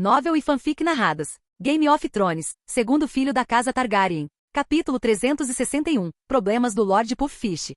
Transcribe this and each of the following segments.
Novel e fanfic narradas. Game of Thrones, segundo filho da casa Targaryen. Capítulo 361. Problemas do Lord Pufffish.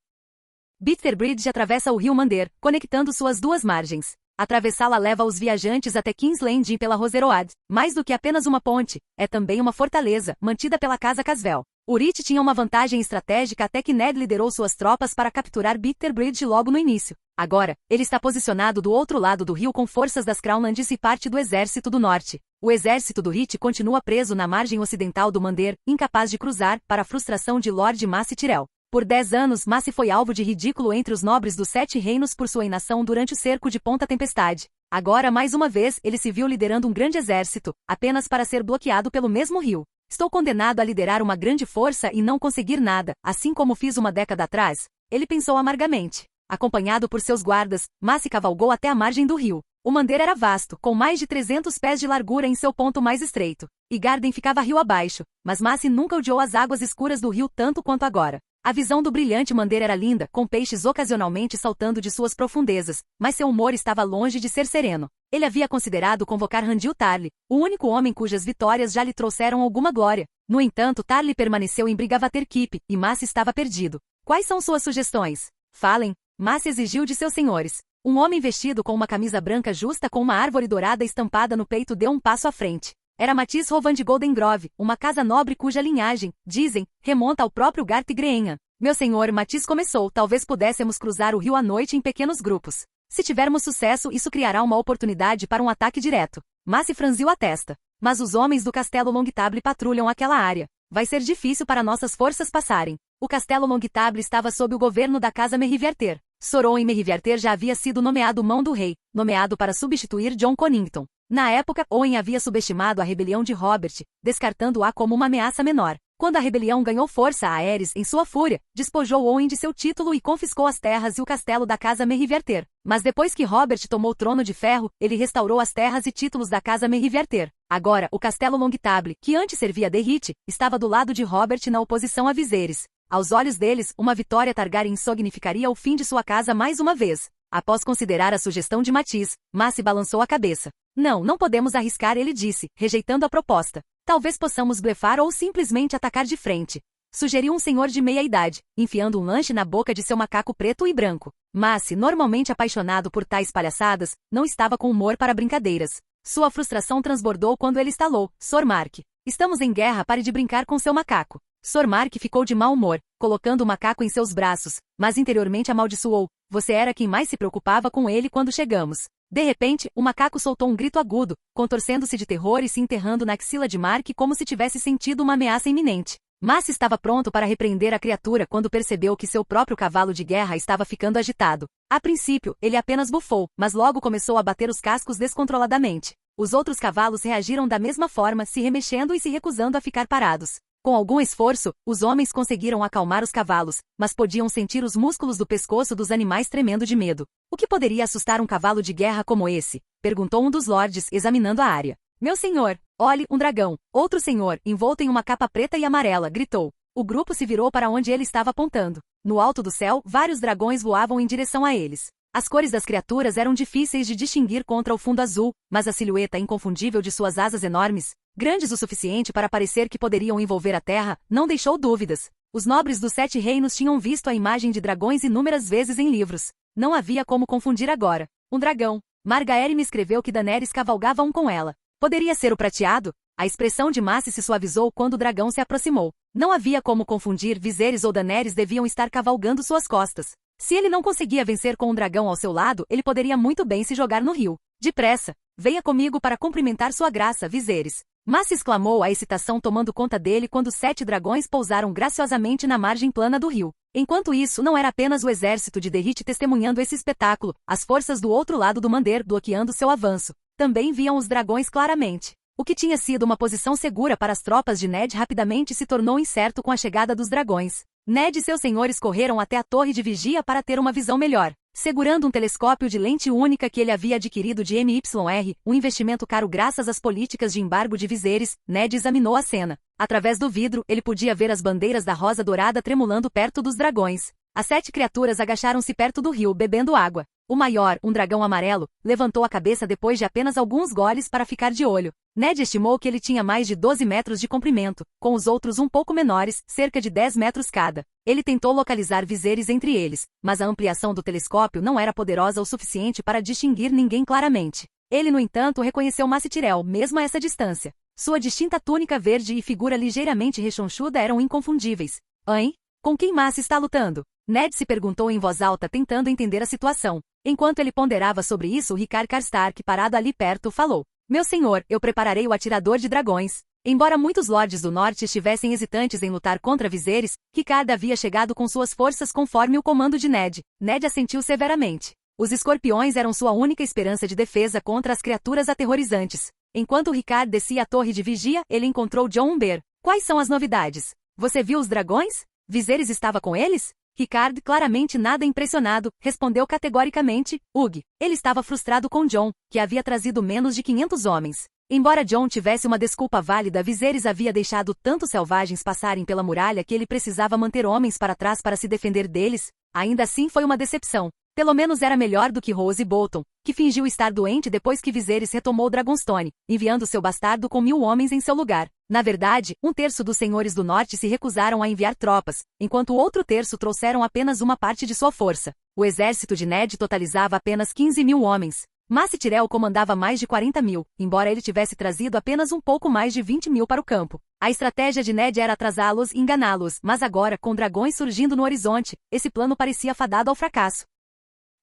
Bitterbridge atravessa o rio Mander, conectando suas duas margens. Atravessá-la leva os viajantes até King's Landing pela Roseroad. Mais do que apenas uma ponte, é também uma fortaleza, mantida pela casa Caswell. Uryth tinha uma vantagem estratégica até que Ned liderou suas tropas para capturar Bitterbridge logo no início. Agora, ele está posicionado do outro lado do rio com forças das Crownlands e parte do exército do norte. O exército do Uryth continua preso na margem ocidental do Mander, incapaz de cruzar, para a frustração de Lord Mace Tyrell. Por 10 anos, Mace foi alvo de ridículo entre os nobres dos Sete Reinos por sua inação durante o cerco de Ponta Tempestade. Agora, mais uma vez, ele se viu liderando um grande exército, apenas para ser bloqueado pelo mesmo rio. Estou condenado a liderar uma grande força e não conseguir nada, assim como fiz uma década atrás? Ele pensou amargamente. Acompanhado por seus guardas, Mace cavalgou até a margem do rio. O Mander era vasto, com mais de 300 pés de largura em seu ponto mais estreito. E Garden ficava rio abaixo, mas Mace nunca odiou as águas escuras do rio tanto quanto agora. A visão do brilhante Mander era linda, com peixes ocasionalmente saltando de suas profundezas, mas seu humor estava longe de ser sereno. Ele havia considerado convocar Randil Tarly, o único homem cujas vitórias já lhe trouxeram alguma glória. No entanto, Tarly permaneceu em Brigavater Keep, e Mace estava perdido. Quais são suas sugestões? Falem, Mace exigiu de seus senhores. Um homem vestido com uma camisa branca justa com uma árvore dourada estampada no peito deu um passo à frente. Era Matisse Rovan de Golden Grove, uma casa nobre cuja linhagem, dizem, remonta ao próprio Garth Greenham. Meu senhor, Matisse começou, talvez pudéssemos cruzar o rio à noite em pequenos grupos. Se tivermos sucesso, isso criará uma oportunidade para um ataque direto. Mace franziu a testa. Mas os homens do Castelo Longtable patrulham aquela área. Vai ser difícil para nossas forças passarem. O Castelo Longtable estava sob o governo da casa Merryweather. Soron Merryweather já havia sido nomeado Mão do Rei, nomeado para substituir Jon Connington. Na época, Owen havia subestimado a rebelião de Robert, descartando-a como uma ameaça menor. Quando a rebelião ganhou força a Aerys em sua fúria, despojou Owen de seu título e confiscou as terras e o castelo da casa Merryweather. Mas depois que Robert tomou o Trono de Ferro, ele restaurou as terras e títulos da casa Merryweather. Agora, o Castelo Longtable, que antes servia a Derrite, estava do lado de Robert na oposição a Viserys. Aos olhos deles, uma vitória Targaryen significaria o fim de sua casa mais uma vez. Após considerar a sugestão de Matisse, Mace balançou a cabeça. Não podemos arriscar, ele disse, rejeitando a proposta. Talvez possamos blefar ou simplesmente atacar de frente. Sugeriu um senhor de meia-idade, enfiando um lanche na boca de seu macaco preto e branco. Mace, normalmente apaixonado por tais palhaçadas, não estava com humor para brincadeiras. Sua frustração transbordou quando ele estalou. Sor Mark. Estamos em guerra, pare de brincar com seu macaco. Sor Mark ficou de mau humor, colocando o macaco em seus braços, mas interiormente amaldiçoou. Você era quem mais se preocupava com ele quando chegamos. De repente, o macaco soltou um grito agudo, contorcendo-se de terror e se enterrando na axila de Mark como se tivesse sentido uma ameaça iminente. Mace estava pronto para repreender a criatura quando percebeu que seu próprio cavalo de guerra estava ficando agitado. A princípio, ele apenas bufou, mas logo começou a bater os cascos descontroladamente. Os outros cavalos reagiram da mesma forma, se remexendo e se recusando a ficar parados. Com algum esforço, os homens conseguiram acalmar os cavalos, mas podiam sentir os músculos do pescoço dos animais tremendo de medo. O que poderia assustar um cavalo de guerra como esse? Perguntou um dos lords, examinando a área. Meu senhor, olhe, um dragão. Outro senhor, envolto em uma capa preta e amarela, gritou. O grupo se virou para onde ele estava apontando. No alto do céu, vários dragões voavam em direção a eles. As cores das criaturas eram difíceis de distinguir contra o fundo azul, mas a silhueta inconfundível de suas asas enormes, grandes o suficiente para parecer que poderiam envolver a terra, não deixou dúvidas. Os nobres dos Sete Reinos tinham visto a imagem de dragões inúmeras vezes em livros. Não havia como confundir agora. Um dragão. Margaery me escreveu que Daenerys cavalgava um com ela. Poderia ser o prateado? A expressão de Mace se suavizou quando o dragão se aproximou. Não havia como confundir, Viserys ou Daenerys deviam estar cavalgando suas costas. Se ele não conseguia vencer com um dragão ao seu lado, ele poderia muito bem se jogar no rio. Depressa! Venha comigo para cumprimentar sua graça, Viserys. Mace exclamou, a excitação tomando conta dele quando 7 dragões pousaram graciosamente na margem plana do rio. Enquanto isso, não era apenas o exército de Derrite testemunhando esse espetáculo, as forças do outro lado do Mander bloqueando seu avanço. Também viam os dragões claramente. O que tinha sido uma posição segura para as tropas de Ned rapidamente se tornou incerto com a chegada dos dragões. Ned e seus senhores correram até a torre de vigia para ter uma visão melhor. Segurando um telescópio de lente única que ele havia adquirido de MYR, um investimento caro graças às políticas de embargo de Viserys, Ned examinou a cena. Através do vidro, ele podia ver as bandeiras da Rosa Dourada tremulando perto dos dragões. As 7 criaturas agacharam-se perto do rio bebendo água. O maior, um dragão amarelo, levantou a cabeça depois de apenas alguns goles para ficar de olho. Ned estimou que ele tinha mais de 12 metros de comprimento, com os outros um pouco menores, cerca de 10 metros cada. Ele tentou localizar Viserys entre eles, mas a ampliação do telescópio não era poderosa o suficiente para distinguir ninguém claramente. Ele, no entanto, reconheceu Mace Tyrell, mesmo a essa distância. Sua distinta túnica verde e figura ligeiramente rechonchuda eram inconfundíveis. Hein? Com quem Mace está lutando? Ned se perguntou em voz alta, tentando entender a situação. Enquanto ele ponderava sobre isso, Rickard Karstark, parado ali perto, falou: Meu senhor, eu prepararei o atirador de dragões. Embora muitos lordes do norte estivessem hesitantes em lutar contra Viserys, Rickard havia chegado com suas forças conforme o comando de Ned. Ned assentiu severamente. Os escorpiões eram sua única esperança de defesa contra as criaturas aterrorizantes. Enquanto Rickard descia a torre de vigia, ele encontrou Jon Umber. Quais são as novidades? Você viu os dragões? Viserys estava com eles? Rickard, claramente nada impressionado, respondeu categoricamente: Ugh. Ele estava frustrado com Jon, que havia trazido menos de 500 homens. Embora Jon tivesse uma desculpa válida, Viserys havia deixado tantos selvagens passarem pela muralha que ele precisava manter homens para trás para se defender deles. Ainda assim foi uma decepção. Pelo menos era melhor do que Rose Bolton, que fingiu estar doente depois que Viserys retomou Dragonstone, enviando seu bastardo com 1000 homens em seu lugar. Na verdade, um terço dos senhores do norte se recusaram a enviar tropas, enquanto o outro terço trouxeram apenas uma parte de sua força. O exército de Ned totalizava apenas 15.000 homens. Mace Tyrell comandava mais de 40.000, embora ele tivesse trazido apenas um pouco mais de 20.000 para o campo. A estratégia de Ned era atrasá-los e enganá-los, mas agora, com dragões surgindo no horizonte, esse plano parecia fadado ao fracasso.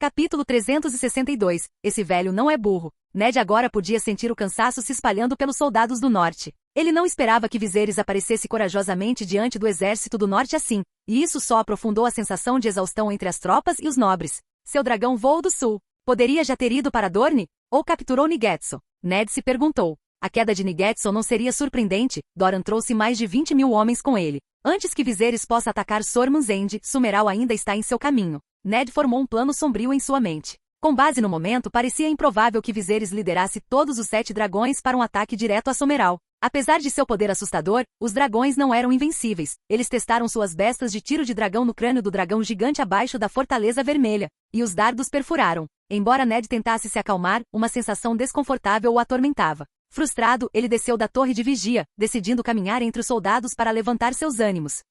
Capítulo 362. Esse velho não é burro. Ned agora podia sentir o cansaço se espalhando pelos soldados do norte. Ele não esperava que Viserys aparecesse corajosamente diante do exército do norte assim, e isso só aprofundou a sensação de exaustão entre as tropas e os nobres. Seu dragão voou do sul. Poderia já ter ido para Dorne? Ou capturou Nigetson? Ned se perguntou. A queda de Nigetson não seria surpreendente. Doran trouxe mais de 20.000 homens com ele. Antes que Viserys possa atacar Sormans End, Summeral ainda está em seu caminho. Ned formou um plano sombrio em sua mente. Com base no momento, parecia improvável que Viserys liderasse todos os 7 dragões para um ataque direto a Summeral. Apesar de seu poder assustador, os dragões não eram invencíveis. Eles testaram suas bestas de tiro de dragão no crânio do dragão gigante abaixo da Fortaleza Vermelha, e os dardos perfuraram. Embora Ned tentasse se acalmar, uma sensação desconfortável o atormentava. Frustrado, ele desceu da torre de vigia, decidindo caminhar entre os soldados para levantar seus ânimos.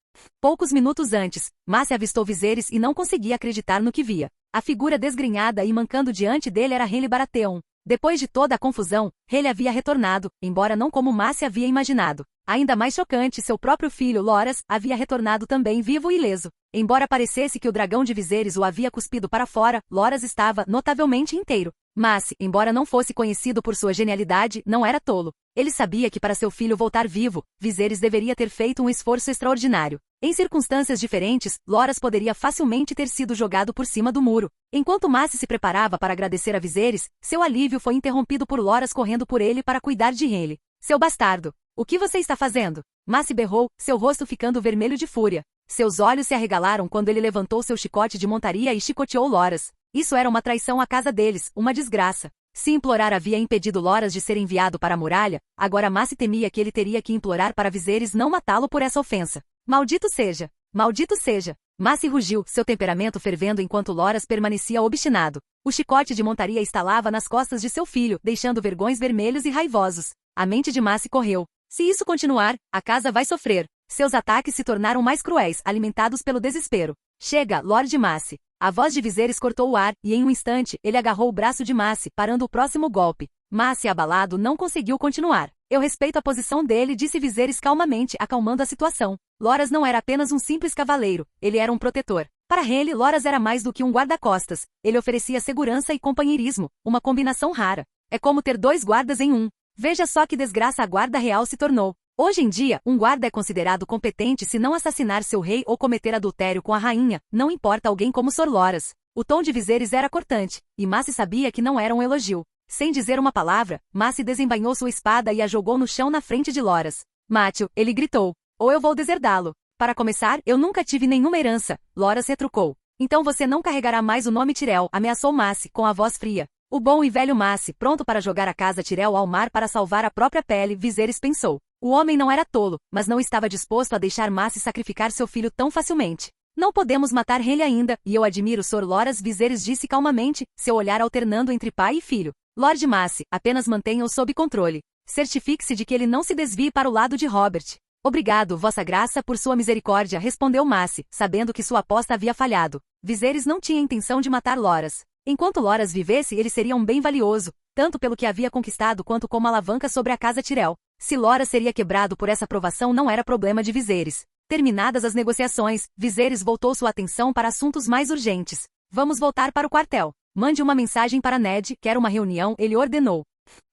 Poucos minutos antes, Mace avistou Viserys e não conseguia acreditar no que via. A figura desgrenhada e mancando diante dele era Renly Baratheon. Depois de toda a confusão, Renly havia retornado, embora não como Mace havia imaginado. Ainda mais chocante, seu próprio filho, Loras, havia retornado também vivo e ileso. Embora parecesse que o dragão de Viserys o havia cuspido para fora, Loras estava notavelmente inteiro. Mace, embora não fosse conhecido por sua genialidade, não era tolo. Ele sabia que para seu filho voltar vivo, Viserys deveria ter feito um esforço extraordinário. Em circunstâncias diferentes, Loras poderia facilmente ter sido jogado por cima do muro. Enquanto Mace se preparava para agradecer a Viserys, seu alívio foi interrompido por Loras correndo por ele para cuidar de Renly. Seu bastardo! O que você está fazendo? Mace berrou, seu rosto ficando vermelho de fúria. Seus olhos se arregalaram quando ele levantou seu chicote de montaria e chicoteou Loras. Isso era uma traição à casa deles, uma desgraça. Se implorar havia impedido Loras de ser enviado para a muralha, agora Mace temia que ele teria que implorar para Viserys não matá-lo por essa ofensa. Maldito seja! Maldito seja! Mace rugiu, seu temperamento fervendo enquanto Loras permanecia obstinado. O chicote de montaria estalava nas costas de seu filho, deixando vergões vermelhos e raivosos. A mente de Mace correu. Se isso continuar, a casa vai sofrer. Seus ataques se tornaram mais cruéis, alimentados pelo desespero. Chega, Lord Mace. A voz de Viserys cortou o ar, e em um instante, ele agarrou o braço de Mace, parando o próximo golpe. Mace, abalado, não conseguiu continuar. Eu respeito a posição dele, disse Viserys calmamente, acalmando a situação. Loras não era apenas um simples cavaleiro, ele era um protetor. Para Renly, Loras era mais do que um guarda-costas. Ele oferecia segurança e companheirismo, uma combinação rara. É como ter 2 guardas em um. Veja só que desgraça a guarda real se tornou. Hoje em dia, um guarda é considerado competente se não assassinar seu rei ou cometer adultério com a rainha, não importa alguém como Sor Loras. O tom de Viserys era cortante, e Mace sabia que não era um elogio. Sem dizer uma palavra, Mace desembainhou sua espada e a jogou no chão na frente de Loras. Mate-o, ele gritou, ou eu vou deserdá-lo. Para começar, eu nunca tive nenhuma herança, Loras retrucou. Então você não carregará mais o nome Tyrell, ameaçou Mace, com a voz fria. O bom e velho Mace, pronto para jogar a casa Tyrell ao mar para salvar a própria pele, Viserys pensou. O homem não era tolo, mas não estava disposto a deixar Mace sacrificar seu filho tão facilmente. Não podemos matar ele ainda, e eu admiro Sr. Loras Viserys disse calmamente, seu olhar alternando entre pai e filho. Lord Mace, apenas mantenha-o sob controle. Certifique-se de que ele não se desvie para o lado de Robert. Obrigado, Vossa Graça, por sua misericórdia, respondeu Mace, sabendo que sua aposta havia falhado. Viserys não tinha intenção de matar Loras. Enquanto Loras vivesse, ele seria um bem valioso, tanto pelo que havia conquistado quanto como alavanca sobre a casa Tyrell. Se Loras seria quebrado por essa aprovação não era problema de Viserys. Terminadas as negociações, Viserys voltou sua atenção para assuntos mais urgentes. Vamos voltar para o quartel. Mande uma mensagem para Ned, quer uma reunião, ele ordenou.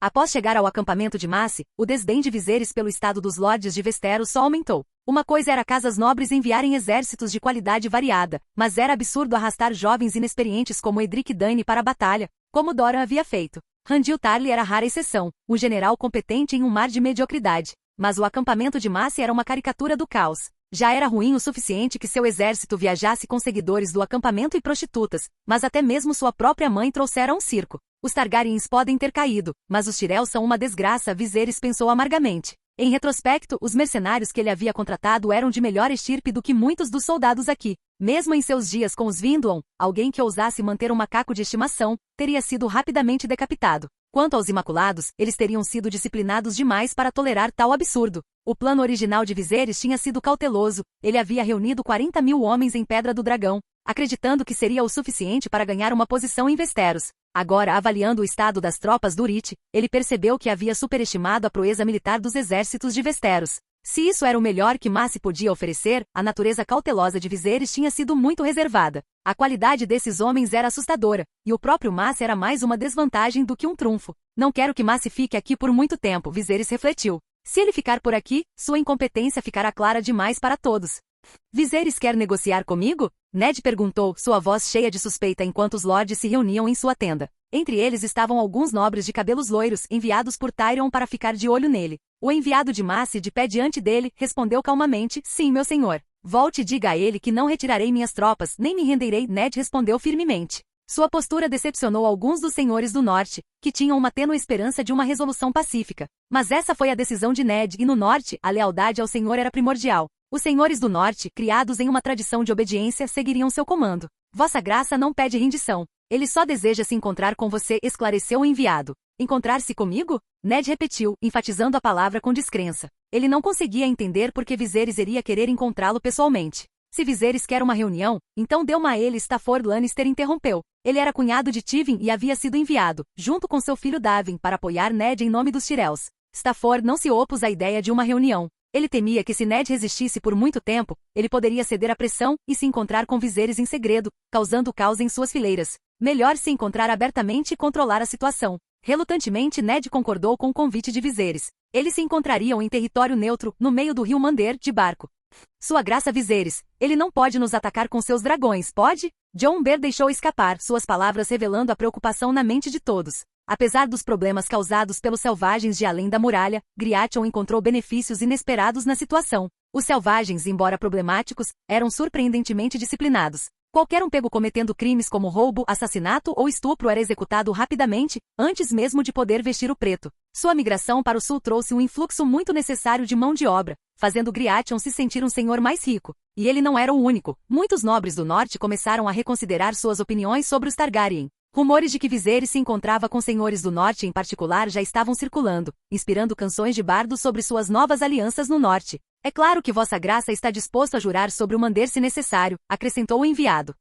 Após chegar ao acampamento de Mace, o desdém de Viserys pelo estado dos lordes de Westeros só aumentou. Uma coisa era casas nobres enviarem exércitos de qualidade variada, mas era absurdo arrastar jovens inexperientes como Edric Dany para a batalha, como Doran havia feito. Randyll Tarly era rara exceção, um general competente em um mar de mediocridade. Mas o acampamento de Mace era uma caricatura do caos. Já era ruim o suficiente que seu exército viajasse com seguidores do acampamento e prostitutas, mas até mesmo sua própria mãe trouxera um circo. Os Targaryens podem ter caído, mas os Tyrell são uma desgraça, Viserys pensou amargamente. Em retrospecto, os mercenários que ele havia contratado eram de melhor estirpe do que muitos dos soldados aqui. Mesmo em seus dias com os Windlong, alguém que ousasse manter um macaco de estimação, teria sido rapidamente decapitado. Quanto aos Imaculados, eles teriam sido disciplinados demais para tolerar tal absurdo. O plano original de Viserys tinha sido cauteloso, ele havia reunido 40.000 homens em Pedra do Dragão, acreditando que seria o suficiente para ganhar uma posição em Westeros. Agora, avaliando o estado das tropas do Uryth, ele percebeu que havia superestimado a proeza militar dos exércitos de Westeros. Se isso era o melhor que Mace podia oferecer, a natureza cautelosa de Viserys tinha sido muito reservada. A qualidade desses homens era assustadora, e o próprio Mace era mais uma desvantagem do que um trunfo. Não quero que Mace fique aqui por muito tempo, Viserys refletiu. Se ele ficar por aqui, sua incompetência ficará clara demais para todos. Viserys quer negociar comigo? Ned perguntou, sua voz cheia de suspeita enquanto os lordes se reuniam em sua tenda. Entre eles estavam alguns nobres de cabelos loiros, enviados por Tyrion para ficar de olho nele. O enviado de Mace, de pé diante dele, respondeu calmamente, sim, meu senhor. Volte e diga a ele que não retirarei minhas tropas, nem me renderei, Ned respondeu firmemente. Sua postura decepcionou alguns dos senhores do norte, que tinham uma tênue esperança de uma resolução pacífica. Mas essa foi a decisão de Ned, e no norte, a lealdade ao senhor era primordial. Os senhores do norte, criados em uma tradição de obediência, seguiriam seu comando. Vossa Graça não pede rendição. Ele só deseja se encontrar com você, esclareceu o enviado. Encontrar-se comigo? Ned repetiu, enfatizando a palavra com descrença. Ele não conseguia entender por que Viserys iria querer encontrá-lo pessoalmente. Se Viserys quer uma reunião, então dê-uma a ele, Stafford Lannister interrompeu. Ele era cunhado de Tywin e havia sido enviado, junto com seu filho Daven, para apoiar Ned em nome dos Tyrells. Stafford não se opôs à ideia de uma reunião. Ele temia que se Ned resistisse por muito tempo, ele poderia ceder à pressão e se encontrar com Viserys em segredo, causando caos em suas fileiras. Melhor se encontrar abertamente e controlar a situação. Relutantemente, Ned concordou com o convite de Viserys. Eles se encontrariam em território neutro, no meio do rio Mander, de barco. Sua Graça Viserys, ele não pode nos atacar com seus dragões, pode? Jon Bear deixou escapar, suas palavras revelando a preocupação na mente de todos. Apesar dos problemas causados pelos selvagens de além da muralha, Gryachon encontrou benefícios inesperados na situação. Os selvagens, embora problemáticos, eram surpreendentemente disciplinados. Qualquer um pego cometendo crimes como roubo, assassinato ou estupro era executado rapidamente, antes mesmo de poder vestir o preto. Sua migração para o sul trouxe um influxo muito necessário de mão de obra, fazendo Gryachon se sentir um senhor mais rico. E ele não era o único. Muitos nobres do norte começaram a reconsiderar suas opiniões sobre os Targaryen. Rumores de que Viserys se encontrava com senhores do norte em particular já estavam circulando, inspirando canções de bardos sobre suas novas alianças no norte. É claro que Vossa Graça está disposto a jurar sobre o Mander se necessário, acrescentou o enviado.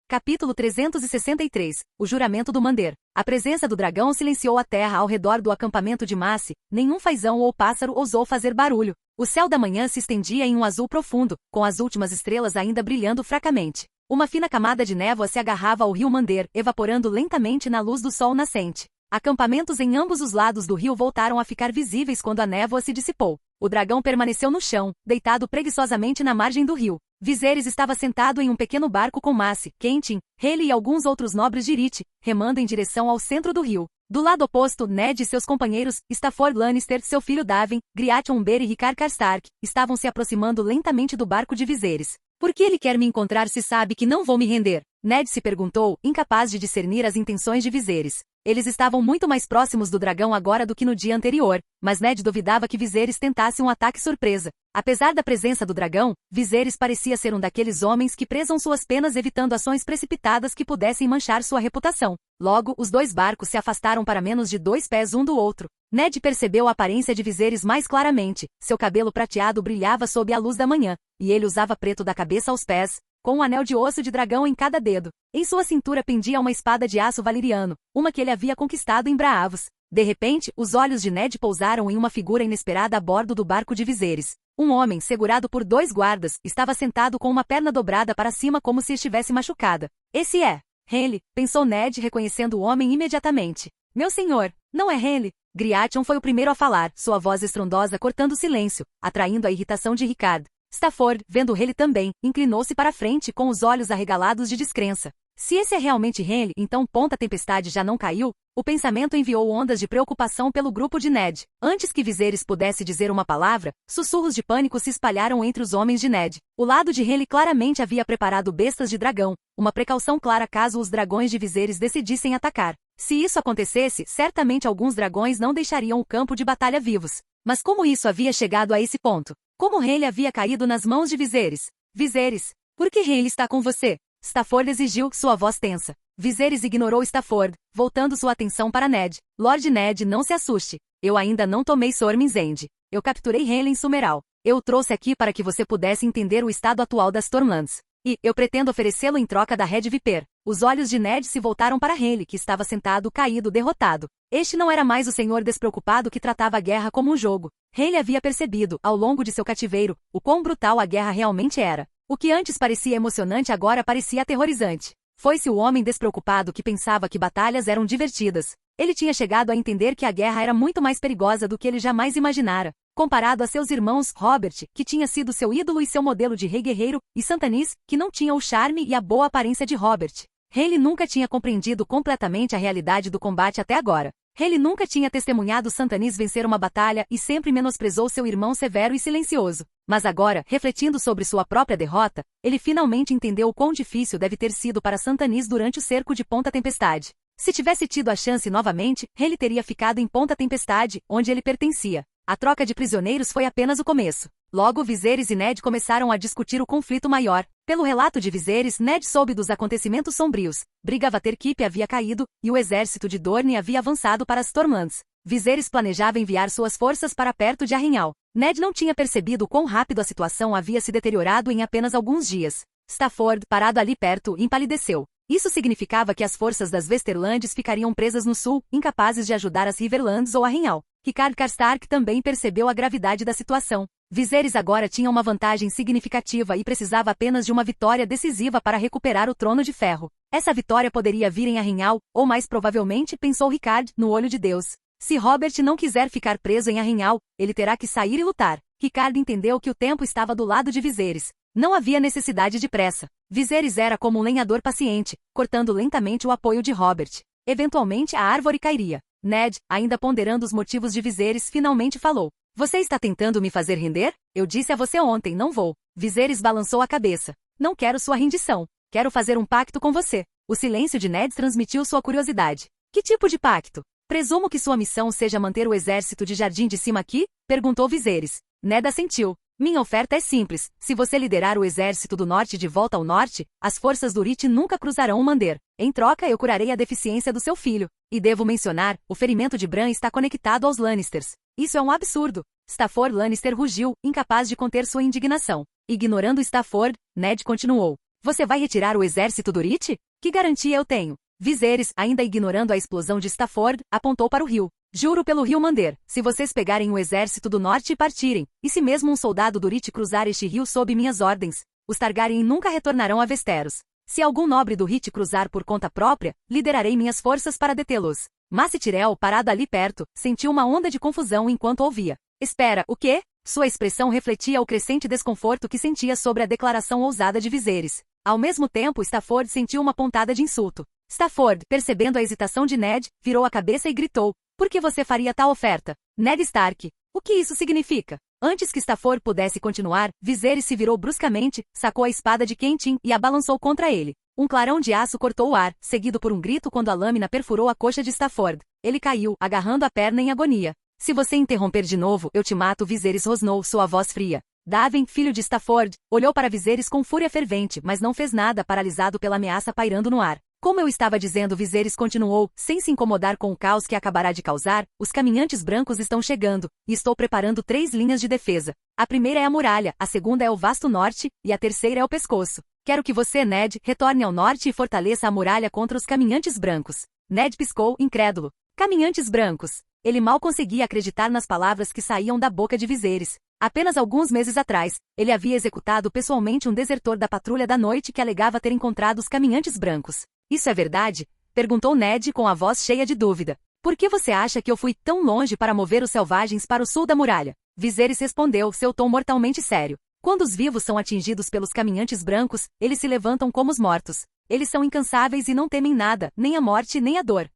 Capítulo 363. O juramento do Mander. A presença do dragão silenciou a terra ao redor do acampamento de Mace, nenhum fazão ou pássaro ousou fazer barulho. O céu da manhã se estendia em um azul profundo, com as últimas estrelas ainda brilhando fracamente. Uma fina camada de névoa se agarrava ao rio Mander, evaporando lentamente na luz do sol nascente. Acampamentos em ambos os lados do rio voltaram a ficar visíveis quando a névoa se dissipou. O dragão permaneceu no chão, deitado preguiçosamente na margem do rio. Viserys estava sentado em um pequeno barco com Mace, Quentyn, Hale e alguns outros nobres de Uryth, remando em direção ao centro do rio. Do lado oposto, Ned e seus companheiros, Stafford Lannister, seu filho Daven, Gryachon Bear e Rickard Karstark, estavam se aproximando lentamente do barco de Viserys. Por que ele quer me encontrar se sabe que não vou me render? Ned se perguntou, incapaz de discernir as intenções de Viserys. Eles estavam muito mais próximos do dragão agora do que no dia anterior, mas Ned duvidava que Viserys tentasse um ataque surpresa. Apesar da presença do dragão, Viserys parecia ser um daqueles homens que prezam suas penas evitando ações precipitadas que pudessem manchar sua reputação. Logo, os dois barcos se afastaram para menos de 2 pés um do outro. Ned percebeu a aparência de Viserys mais claramente. Seu cabelo prateado brilhava sob a luz da manhã, e ele usava preto da cabeça aos pés, com um anel de osso de dragão em cada dedo. Em sua cintura pendia uma espada de aço valeriano, uma que ele havia conquistado em Braavos. De repente, os olhos de Ned pousaram em uma figura inesperada a bordo do barco de Viserys. Um homem, segurado por 2 guardas, estava sentado com uma perna dobrada para cima como se estivesse machucada. Esse é Henry, pensou Ned reconhecendo o homem imediatamente. Meu senhor, não é Henry? Griation foi o primeiro a falar, sua voz estrondosa cortando o silêncio, atraindo a irritação de Rickard. Stafford, vendo Henry também, inclinou-se para a frente com os olhos arregalados de descrença. Se esse é realmente Henry, então Ponta Tempestade já não caiu? O pensamento enviou ondas de preocupação pelo grupo de Ned. Antes que Viserys pudesse dizer uma palavra, sussurros de pânico se espalharam entre os homens de Ned. O lado de Henry claramente havia preparado bestas de dragão, uma precaução clara caso os dragões de Viserys decidissem atacar. Se isso acontecesse, certamente alguns dragões não deixariam o campo de batalha vivos. Mas como isso havia chegado a esse ponto? Como Henry havia caído nas mãos de Viserys? Viserys, por que Henry está com você? Stafford exigiu, sua voz tensa. Viserys ignorou Stafford, voltando sua atenção para Ned. Lord Ned, não se assuste. Eu ainda não tomei Sormins End. Eu capturei Henry em Summeral. Eu o trouxe aqui para que você pudesse entender o estado atual das Stormlands. E, eu pretendo oferecê-lo em troca da Red Viper. Os olhos de Ned se voltaram para Henry, que estava sentado caído derrotado. Este não era mais o senhor despreocupado que tratava a guerra como um jogo. Henry havia percebido, ao longo de seu cativeiro, o quão brutal a guerra realmente era. O que antes parecia emocionante agora parecia aterrorizante. Foi-se o homem despreocupado que pensava que batalhas eram divertidas. Ele tinha chegado a entender que a guerra era muito mais perigosa do que ele jamais imaginara. Comparado a seus irmãos, Robert, que tinha sido seu ídolo e seu modelo de rei guerreiro, e Santanis, que não tinha o charme e a boa aparência de Robert. Henry nunca tinha compreendido completamente a realidade do combate até agora. Henry nunca tinha testemunhado Santanis vencer uma batalha e sempre menosprezou seu irmão severo e silencioso. Mas agora, refletindo sobre sua própria derrota, ele finalmente entendeu o quão difícil deve ter sido para Santanis durante o cerco de Ponta Tempestade. Se tivesse tido a chance novamente, Henry teria ficado em Ponta Tempestade, onde ele pertencia. A troca de prisioneiros foi apenas o começo. Logo, Viserys e Ned começaram a discutir o conflito maior. Pelo relato de Viserys, Ned soube dos acontecimentos sombrios. Brigavater-Keep havia caído, e o exército de Dorne havia avançado para as Stormlands. Viserys planejava enviar suas forças para perto de Arrenhal. Ned não tinha percebido quão rápido a situação havia se deteriorado em apenas alguns dias. Stafford, parado ali perto, empalideceu. Isso significava que as forças das Westerlands ficariam presas no sul, incapazes de ajudar as Riverlands ou Arrenhal. Rickard Karstark também percebeu a gravidade da situação. Viserys agora tinha uma vantagem significativa e precisava apenas de uma vitória decisiva para recuperar o Trono de Ferro. Essa vitória poderia vir em Arrenhal, ou mais provavelmente, pensou Rickard, no olho de Deus. Se Robert não quiser ficar preso em Arrenhal, ele terá que sair e lutar. Rickard entendeu que o tempo estava do lado de Viserys. Não havia necessidade de pressa. Viserys era como um lenhador paciente, cortando lentamente o apoio de Robert. Eventualmente a árvore cairia. Ned, ainda ponderando os motivos de Viserys, finalmente falou. Você está tentando me fazer render? Eu disse a você ontem, não vou. Viserys balançou a cabeça. Não quero sua rendição. Quero fazer um pacto com você. O silêncio de Ned transmitiu sua curiosidade. Que tipo de pacto? Presumo que sua missão seja manter o exército de Jardim de Cima aqui? Perguntou Viserys. Ned assentiu. Minha oferta é simples. Se você liderar o exército do norte de volta ao norte, as forças do Rit nunca cruzarão o Mander. Em troca, eu curarei a deficiência do seu filho. E devo mencionar, o ferimento de Bran está conectado aos Lannisters. Isso é um absurdo. Stafford Lannister rugiu, incapaz de conter sua indignação. Ignorando Stafford, Ned continuou. Você vai retirar o exército do Rit? Que garantia eu tenho? Viserys, ainda ignorando a explosão de Stafford, apontou para o rio. Juro pelo rio Mander, se vocês pegarem o exército do norte e partirem, e se mesmo um soldado do Rit cruzar este rio sob minhas ordens, os Targaryen nunca retornarão a Westeros. Se algum nobre do Rit cruzar por conta própria, liderarei minhas forças para detê-los. Mace Tyrell, parado ali perto, sentiu uma onda de confusão enquanto ouvia. Espera, o quê? Sua expressão refletia o crescente desconforto que sentia sobre a declaração ousada de Viserys. Ao mesmo tempo, Stafford sentiu uma pontada de insulto. Stafford, percebendo a hesitação de Ned, virou a cabeça e gritou. Por que você faria tal oferta? Ned Stark. O que isso significa? Antes que Stafford pudesse continuar, Viserys se virou bruscamente, sacou a espada de Quentyn e a balançou contra ele. Um clarão de aço cortou o ar, seguido por um grito quando a lâmina perfurou a coxa de Stafford. Ele caiu, agarrando a perna em agonia. Se você interromper de novo, eu te mato, Viserys rosnou, sua voz fria. Daven, filho de Stafford, olhou para Viserys com fúria fervente, mas não fez nada, paralisado pela ameaça pairando no ar. Como eu estava dizendo, Viserys continuou, sem se incomodar com o caos que acabará de causar, os caminhantes brancos estão chegando, e estou preparando 3 linhas de defesa. A primeira é a muralha, a segunda é o vasto norte, e a terceira é o pescoço. Quero que você, Ned, retorne ao norte e fortaleça a muralha contra os caminhantes brancos. Ned piscou, incrédulo. Caminhantes brancos. Ele mal conseguia acreditar nas palavras que saíam da boca de Viserys. Apenas alguns meses atrás, ele havia executado pessoalmente um desertor da patrulha da noite que alegava ter encontrado os caminhantes brancos. Isso é verdade? Perguntou Ned com a voz cheia de dúvida. Por que você acha que eu fui tão longe para mover os selvagens para o sul da muralha? Viserys respondeu, seu tom mortalmente sério. Quando os vivos são atingidos pelos caminhantes brancos, eles se levantam como os mortos. Eles são incansáveis e não temem nada, nem a morte nem a dor.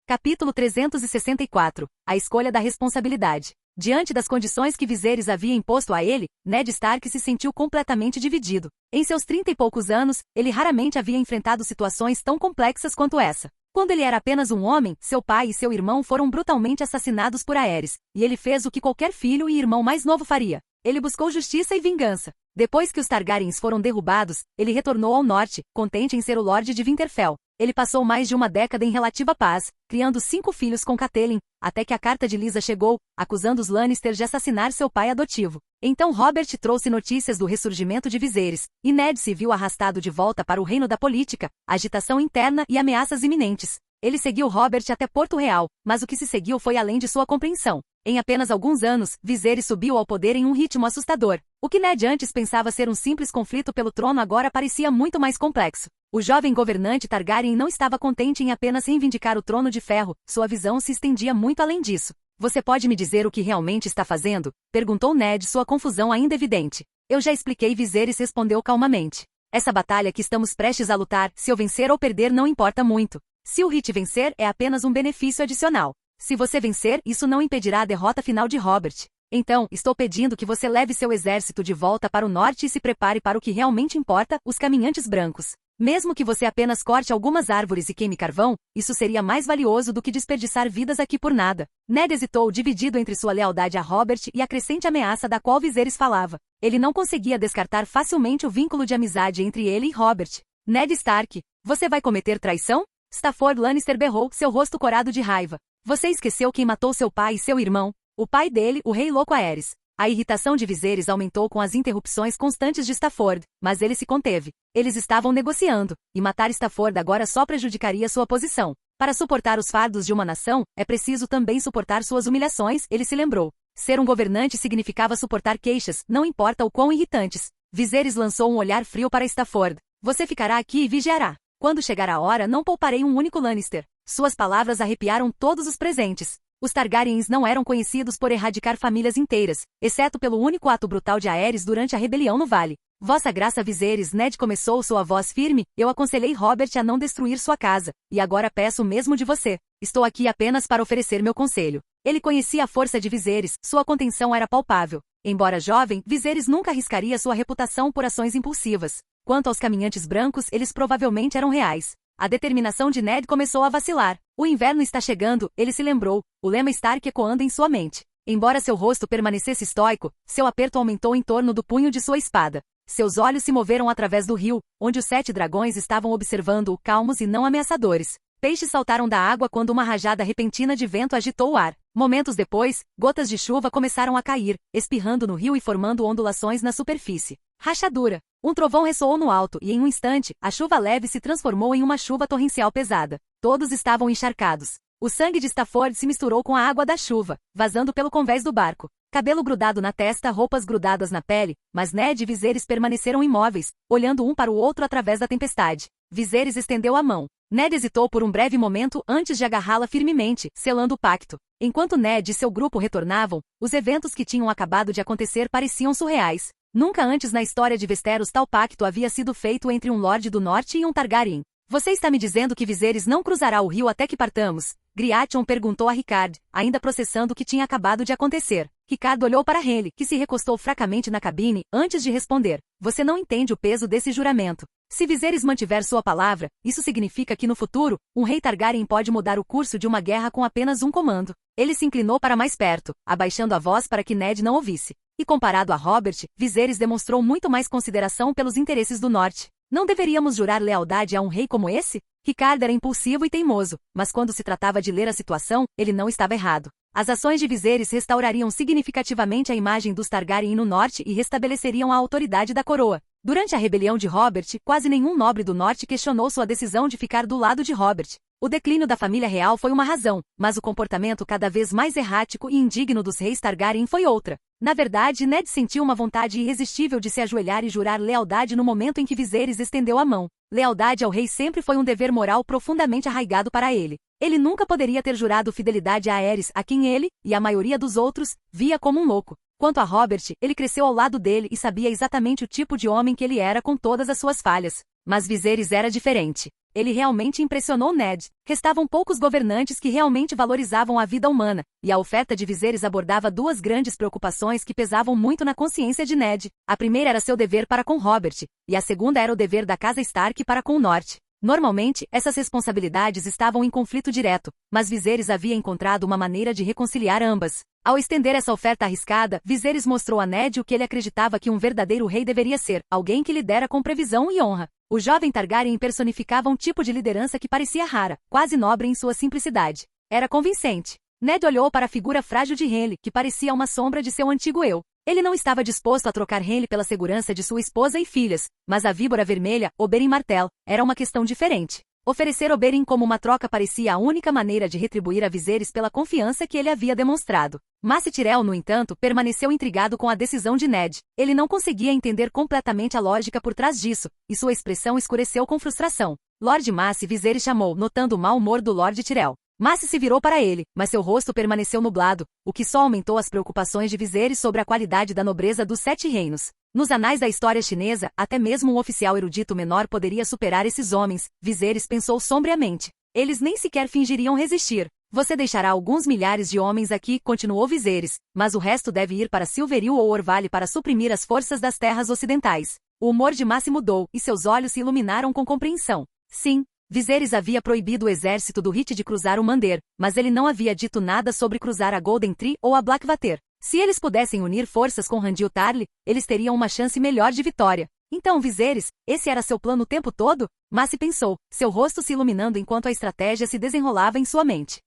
Capítulo 364. A escolha da responsabilidade. Diante das condições que Viserys havia imposto a ele, Ned Stark se sentiu completamente dividido. Em seus 30 e poucos anos, ele raramente havia enfrentado situações tão complexas quanto essa. Quando ele era apenas um homem, seu pai e seu irmão foram brutalmente assassinados por Aerys, e ele fez o que qualquer filho e irmão mais novo faria. Ele buscou justiça e vingança. Depois que os Targaryens foram derrubados, ele retornou ao norte, contente em ser o Lorde de Winterfell. Ele passou mais de uma década em relativa paz, criando 5 filhos com Catelyn, até que a carta de Lysa chegou, acusando os Lannister de assassinar seu pai adotivo. Então Robert trouxe notícias do ressurgimento de Viserys, e Ned se viu arrastado de volta para o reino da política, agitação interna e ameaças iminentes. Ele seguiu Robert até Porto Real, mas o que se seguiu foi além de sua compreensão. Em apenas alguns anos, Viserys subiu ao poder em um ritmo assustador. O que Ned antes pensava ser um simples conflito pelo trono agora parecia muito mais complexo. O jovem governante Targaryen não estava contente em apenas reivindicar o trono de ferro, sua visão se estendia muito além disso. Você pode me dizer o que realmente está fazendo? Perguntou Ned, sua confusão ainda evidente. Eu já expliquei, Viserys respondeu calmamente. Essa batalha que estamos prestes a lutar, se eu vencer ou perder não importa muito. Se o Hit vencer, é apenas um benefício adicional. Se você vencer, isso não impedirá a derrota final de Robert. Então, estou pedindo que você leve seu exército de volta para o norte e se prepare para o que realmente importa, os caminhantes brancos. Mesmo que você apenas corte algumas árvores e queime carvão, isso seria mais valioso do que desperdiçar vidas aqui por nada. Ned hesitou, dividido entre sua lealdade a Robert e a crescente ameaça da qual Viserys falava. Ele não conseguia descartar facilmente o vínculo de amizade entre ele e Robert. Ned Stark, você vai cometer traição? Stafford Lannister berrou, seu rosto corado de raiva. Você esqueceu quem matou seu pai e seu irmão? O pai dele, o rei louco Aerys. A irritação de Viserys aumentou com as interrupções constantes de Stafford, mas ele se conteve. Eles estavam negociando, e matar Stafford agora só prejudicaria sua posição. Para suportar os fardos de uma nação, é preciso também suportar suas humilhações, ele se lembrou. Ser um governante significava suportar queixas, não importa o quão irritantes. Viserys lançou um olhar frio para Stafford. Você ficará aqui e vigiará. Quando chegar a hora, não pouparei um único Lannister. Suas palavras arrepiaram todos os presentes. Os Targaryens não eram conhecidos por erradicar famílias inteiras, exceto pelo único ato brutal de Aerys durante a rebelião no Vale. Vossa Graça Viserys, Ned começou sua voz firme, eu aconselhei Robert a não destruir sua casa, e agora peço o mesmo de você. Estou aqui apenas para oferecer meu conselho. Ele conhecia a força de Viserys, sua contenção era palpável. Embora jovem, Viserys nunca arriscaria sua reputação por ações impulsivas. Quanto aos caminhantes brancos, eles provavelmente eram reais. A determinação de Ned começou a vacilar. O inverno está chegando, ele se lembrou, o lema Stark ecoando em sua mente. Embora seu rosto permanecesse estoico, seu aperto aumentou em torno do punho de sua espada. Seus olhos se moveram através do rio, onde os 7 dragões estavam observando-o calmos e não ameaçadores. Peixes saltaram da água quando uma rajada repentina de vento agitou o ar. Momentos depois, gotas de chuva começaram a cair, espirrando no rio e formando ondulações na superfície. Rachadura. Um trovão ressoou no alto e em um instante, a chuva leve se transformou em uma chuva torrencial pesada. Todos estavam encharcados. O sangue de Stafford se misturou com a água da chuva, vazando pelo convés do barco. Cabelo grudado na testa, roupas grudadas na pele, mas Ned e Viserys permaneceram imóveis, olhando um para o outro através da tempestade. Viserys estendeu a mão. Ned hesitou por um breve momento antes de agarrá-la firmemente, selando o pacto. Enquanto Ned e seu grupo retornavam, os eventos que tinham acabado de acontecer pareciam surreais. Nunca antes na história de Westeros tal pacto havia sido feito entre um Lorde do Norte e um Targaryen. Você está me dizendo que Viserys não cruzará o rio até que partamos? Gryation perguntou a Rickard, ainda processando o que tinha acabado de acontecer. Rickard olhou para Henry, que se recostou fracamente na cabine, antes de responder. Você não entende o peso desse juramento. Se Viserys mantiver sua palavra, isso significa que no futuro, um rei Targaryen pode mudar o curso de uma guerra com apenas um comando. Ele se inclinou para mais perto, abaixando a voz para que Ned não ouvisse. E comparado a Robert, Viserys demonstrou muito mais consideração pelos interesses do norte. Não deveríamos jurar lealdade a um rei como esse? Rickard era impulsivo e teimoso, mas quando se tratava de ler a situação, ele não estava errado. As ações de Viserys restaurariam significativamente a imagem dos Targaryen no norte e restabeleceriam a autoridade da coroa. Durante a rebelião de Robert, quase nenhum nobre do norte questionou sua decisão de ficar do lado de Robert. O declínio da família real foi uma razão, mas o comportamento cada vez mais errático e indigno dos reis Targaryen foi outra. Na verdade, Ned sentiu uma vontade irresistível de se ajoelhar e jurar lealdade no momento em que Viserys estendeu a mão. Lealdade ao rei sempre foi um dever moral profundamente arraigado para ele. Ele nunca poderia ter jurado fidelidade a Aerys, a quem ele, e a maioria dos outros, via como um louco. Quanto a Robert, ele cresceu ao lado dele e sabia exatamente o tipo de homem que ele era com todas as suas falhas. Mas Viserys era diferente. Ele realmente impressionou Ned. Restavam poucos governantes que realmente valorizavam a vida humana, e a oferta de Viserys abordava duas grandes preocupações que pesavam muito na consciência de Ned. A primeira era seu dever para com Robert, e a segunda era o dever da casa Stark para com o norte. Normalmente, essas responsabilidades estavam em conflito direto, mas Viserys havia encontrado uma maneira de reconciliar ambas. Ao estender essa oferta arriscada, Viserys mostrou a Ned o que ele acreditava que um verdadeiro rei deveria ser, alguém que lidera com previsão e honra. O jovem Targaryen personificava um tipo de liderança que parecia rara, quase nobre em sua simplicidade. Era convincente. Ned olhou para a figura frágil de Renly, que parecia uma sombra de seu antigo eu. Ele não estava disposto a trocar Renly pela segurança de sua esposa e filhas, mas a víbora vermelha, Oberyn Martell, era uma questão diferente. Oferecer Oberyn como uma troca parecia a única maneira de retribuir a Viserys pela confiança que ele havia demonstrado. Mace Tyrell, no entanto, permaneceu intrigado com a decisão de Ned. Ele não conseguia entender completamente a lógica por trás disso, e sua expressão escureceu com frustração. Lord Mace, Viserys chamou, notando o mau humor do Lord Tyrell. Mace se virou para ele, mas seu rosto permaneceu nublado, o que só aumentou as preocupações de Viserys sobre a qualidade da nobreza dos Sete Reinos. Nos anais da história chinesa, até mesmo um oficial erudito menor poderia superar esses homens, Viserys pensou sombriamente. Eles nem sequer fingiriam resistir. Você deixará alguns milhares de homens aqui, continuou Viserys, mas o resto deve ir para Silveril ou Orvale para suprimir as forças das terras ocidentais. O humor de Mace mudou, e seus olhos se iluminaram com compreensão. Sim. Viserys havia proibido o exército do Hit de cruzar o Mander, mas ele não havia dito nada sobre cruzar a Golden Tree ou a Blackwater. Se eles pudessem unir forças com Randil Tarly, eles teriam uma chance melhor de vitória. Então Viserys, esse era seu plano o tempo todo? Mace pensou, seu rosto se iluminando enquanto a estratégia se desenrolava em sua mente.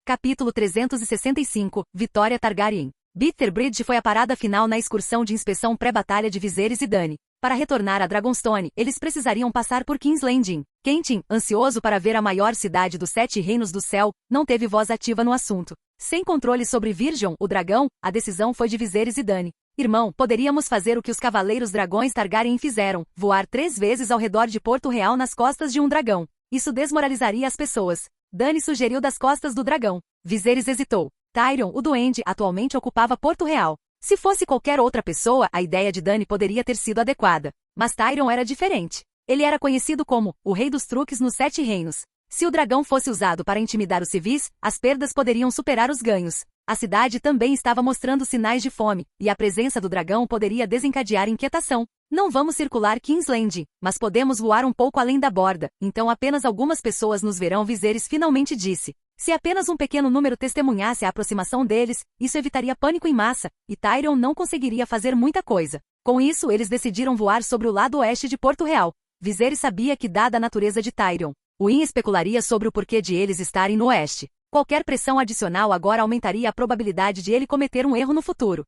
Capítulo 365, Vitória Targaryen. Bitter Bridge foi a parada final na excursão de inspeção pré-batalha de Viserys e Dany. Para retornar a Dragonstone, eles precisariam passar por King's Landing. Quentyn, ansioso para ver a maior cidade dos Sete Reinos do Céu, não teve voz ativa no assunto. Sem controle sobre Virgon, o dragão, a decisão foi de Viserys e Dany. Irmão, poderíamos fazer o que os Cavaleiros Dragões Targaryen fizeram, voar 3 vezes ao redor de Porto Real nas costas de um dragão. Isso desmoralizaria as pessoas. Dany sugeriu das costas do dragão. Viserys hesitou. Tyrion, o duende, atualmente ocupava Porto Real. Se fosse qualquer outra pessoa, a ideia de Dany poderia ter sido adequada. Mas Tyrion era diferente. Ele era conhecido como o Rei dos Truques nos Sete Reinos. Se o dragão fosse usado para intimidar os civis, as perdas poderiam superar os ganhos. A cidade também estava mostrando sinais de fome, e a presença do dragão poderia desencadear inquietação. Não vamos circular King's Landing, mas podemos voar um pouco além da borda, então apenas algumas pessoas nos verão, Viserys finalmente disse. Se apenas um pequeno número testemunhasse a aproximação deles, isso evitaria pânico em massa, e Tyrion não conseguiria fazer muita coisa. Com isso, eles decidiram voar sobre o lado oeste de Porto Real. Viserys sabia que, dada a natureza de Tyrion, Wyn especularia sobre o porquê de eles estarem no oeste. Qualquer pressão adicional agora aumentaria a probabilidade de ele cometer um erro no futuro.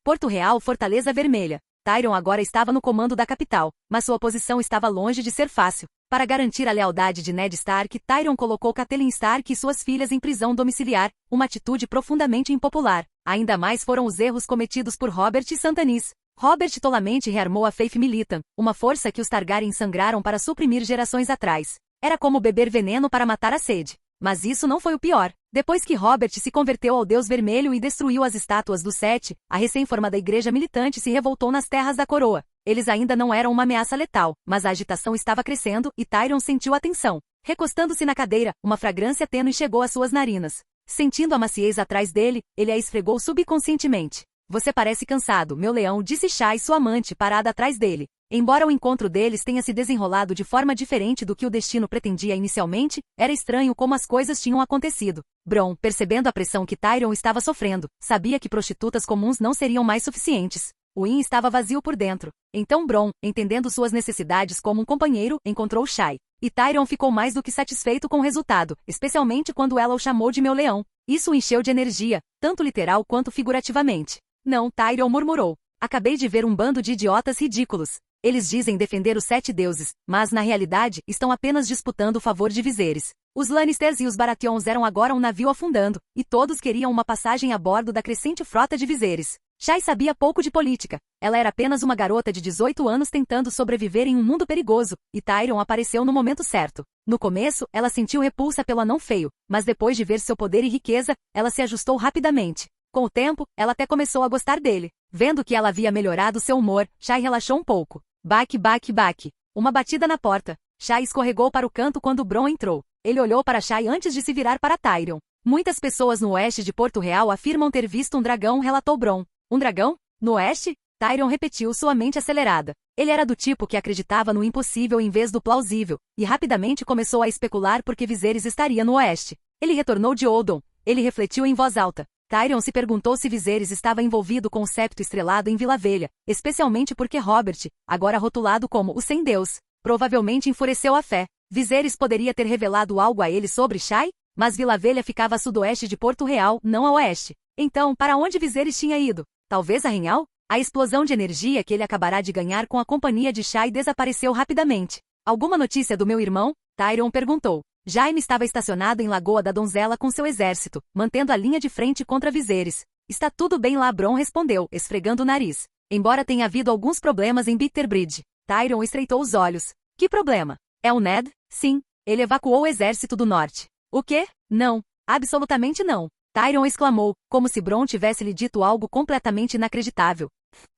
Porto Real, Fortaleza Vermelha. Tyrion agora estava no comando da capital, mas sua posição estava longe de ser fácil. Para garantir a lealdade de Ned Stark, Tyrion colocou Catelyn Stark e suas filhas em prisão domiciliar, uma atitude profundamente impopular. Ainda mais foram os erros cometidos por Robert e Santanis. Robert tolamente rearmou a Faith Militant, uma força que os Targaryen sangraram para suprimir gerações atrás. Era como beber veneno para matar a sede. Mas isso não foi o pior. Depois que Robert se converteu ao Deus Vermelho e destruiu as estátuas dos Sete, a recém-formada Igreja Militante se revoltou nas terras da coroa. Eles ainda não eram uma ameaça letal, mas a agitação estava crescendo e Tyrion sentiu a tensão. Recostando-se na cadeira, uma fragrância tênue chegou às suas narinas. Sentindo a maciez atrás dele, ele a esfregou subconscientemente. Você parece cansado, meu leão, disse Shai, sua amante, parada atrás dele. Embora o encontro deles tenha se desenrolado de forma diferente do que o destino pretendia inicialmente, era estranho como as coisas tinham acontecido. Bron, percebendo a pressão que Tyrion estava sofrendo, sabia que prostitutas comuns não seriam mais suficientes. O inn estava vazio por dentro. Então Bron, entendendo suas necessidades como um companheiro, encontrou Shai. E Tyrion ficou mais do que satisfeito com o resultado, especialmente quando ela o chamou de meu leão. Isso o encheu de energia, tanto literal quanto figurativamente. Não, Tyrion murmurou. Acabei de ver um bando de idiotas ridículos. Eles dizem defender os 7 deuses, mas na realidade estão apenas disputando o favor de Viserys. Os Lannisters e os Baratheons eram agora um navio afundando, e todos queriam uma passagem a bordo da crescente frota de Viserys. Shai sabia pouco de política. Ela era apenas uma garota de 18 anos tentando sobreviver em um mundo perigoso, e Tyrion apareceu no momento certo. No começo, ela sentiu repulsa pelo anão feio, mas depois de ver seu poder e riqueza, ela se ajustou rapidamente. Com o tempo, ela até começou a gostar dele. Vendo que ela havia melhorado seu humor, Shai relaxou um pouco. Baque, baque, baque. Uma batida na porta. Shai escorregou para o canto quando Bron entrou. Ele olhou para Shai antes de se virar para Tyrion. Muitas pessoas no oeste de Porto Real afirmam ter visto um dragão, relatou Bron. Um dragão? No oeste? Tyrion repetiu, sua mente acelerada. Ele era do tipo que acreditava no impossível em vez do plausível, e rapidamente começou a especular porque Viserys estaria no oeste. Ele retornou de Oldon. Ele refletiu em voz alta. Tyrion se perguntou se Viserys estava envolvido com o septo estrelado em Vila Velha, especialmente porque Robert, agora rotulado como o Sem-Deus, provavelmente enfureceu a fé. Viserys poderia ter revelado algo a ele sobre Shai? Mas Vila Velha ficava a sudoeste de Porto Real, não a oeste. Então, para onde Viserys tinha ido? Talvez a Rinhal? A explosão de energia que ele acabará de ganhar com a companhia de Shai desapareceu rapidamente. Alguma notícia do meu irmão? Tyrion perguntou. Jaime estava estacionado em Lagoa da Donzela com seu exército, mantendo a linha de frente contra Viserys. Está tudo bem lá, Bron respondeu, esfregando o nariz. Embora tenha havido alguns problemas em Bitterbridge. Tyrion estreitou os olhos. Que problema? É o Ned? Sim. Ele evacuou o exército do norte. O quê? Não. Absolutamente não. Tyrion exclamou, como se Bron tivesse lhe dito algo completamente inacreditável.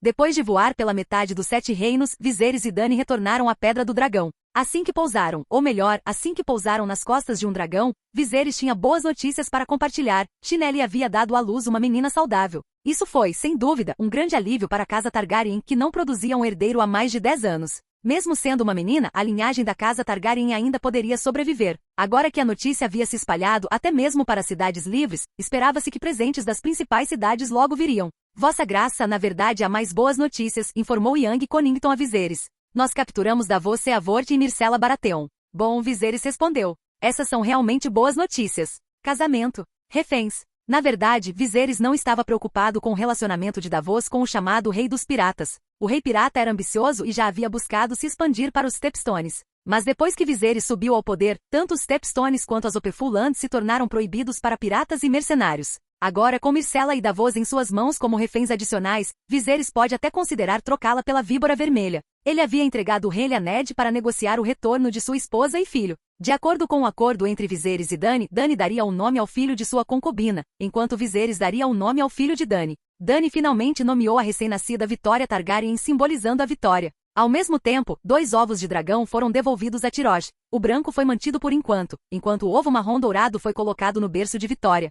Depois de voar pela metade dos 7 reinos, Viserys e Dany retornaram à Pedra do Dragão. Assim que pousaram, ou melhor, assim que pousaram nas costas de um dragão, Viserys tinha boas notícias para compartilhar. Chinele havia dado à luz uma menina saudável. Isso foi, sem dúvida, um grande alívio para a casa Targaryen, que não produzia um herdeiro há mais de 10 anos. Mesmo sendo uma menina, a linhagem da casa Targaryen ainda poderia sobreviver. Agora que a notícia havia se espalhado até mesmo para cidades livres, esperava-se que presentes das principais cidades logo viriam. Vossa Graça, na verdade há mais boas notícias, informou Young Connington a Viserys. Nós capturamos Davos Seavort e Myrcella Baratheon. Bom, Viserys respondeu. Essas são realmente boas notícias. Casamento. Reféns. Na verdade, Viserys não estava preocupado com o relacionamento de Davos com o chamado Rei dos Piratas. O Rei Pirata era ambicioso e já havia buscado se expandir para os Stepstones. Mas depois que Viserys subiu ao poder, tanto os Stepstones quanto as Opeful Lands se tornaram proibidos para piratas e mercenários. Agora, com Myrcella e Davos em suas mãos como reféns adicionais, Viserys pode até considerar trocá-la pela Víbora Vermelha. Ele havia entregado o rei a Ned para negociar o retorno de sua esposa e filho. De acordo com o acordo entre Viserys e Dany, Dany daria o nome ao filho de sua concubina, enquanto Viserys daria o nome ao filho de Dany. Dany finalmente nomeou a recém-nascida Vitória Targaryen, simbolizando a vitória. Ao mesmo tempo, 2 ovos de dragão foram devolvidos a Tyrosh. O branco foi mantido por enquanto o ovo marrom dourado foi colocado no berço de Vitória.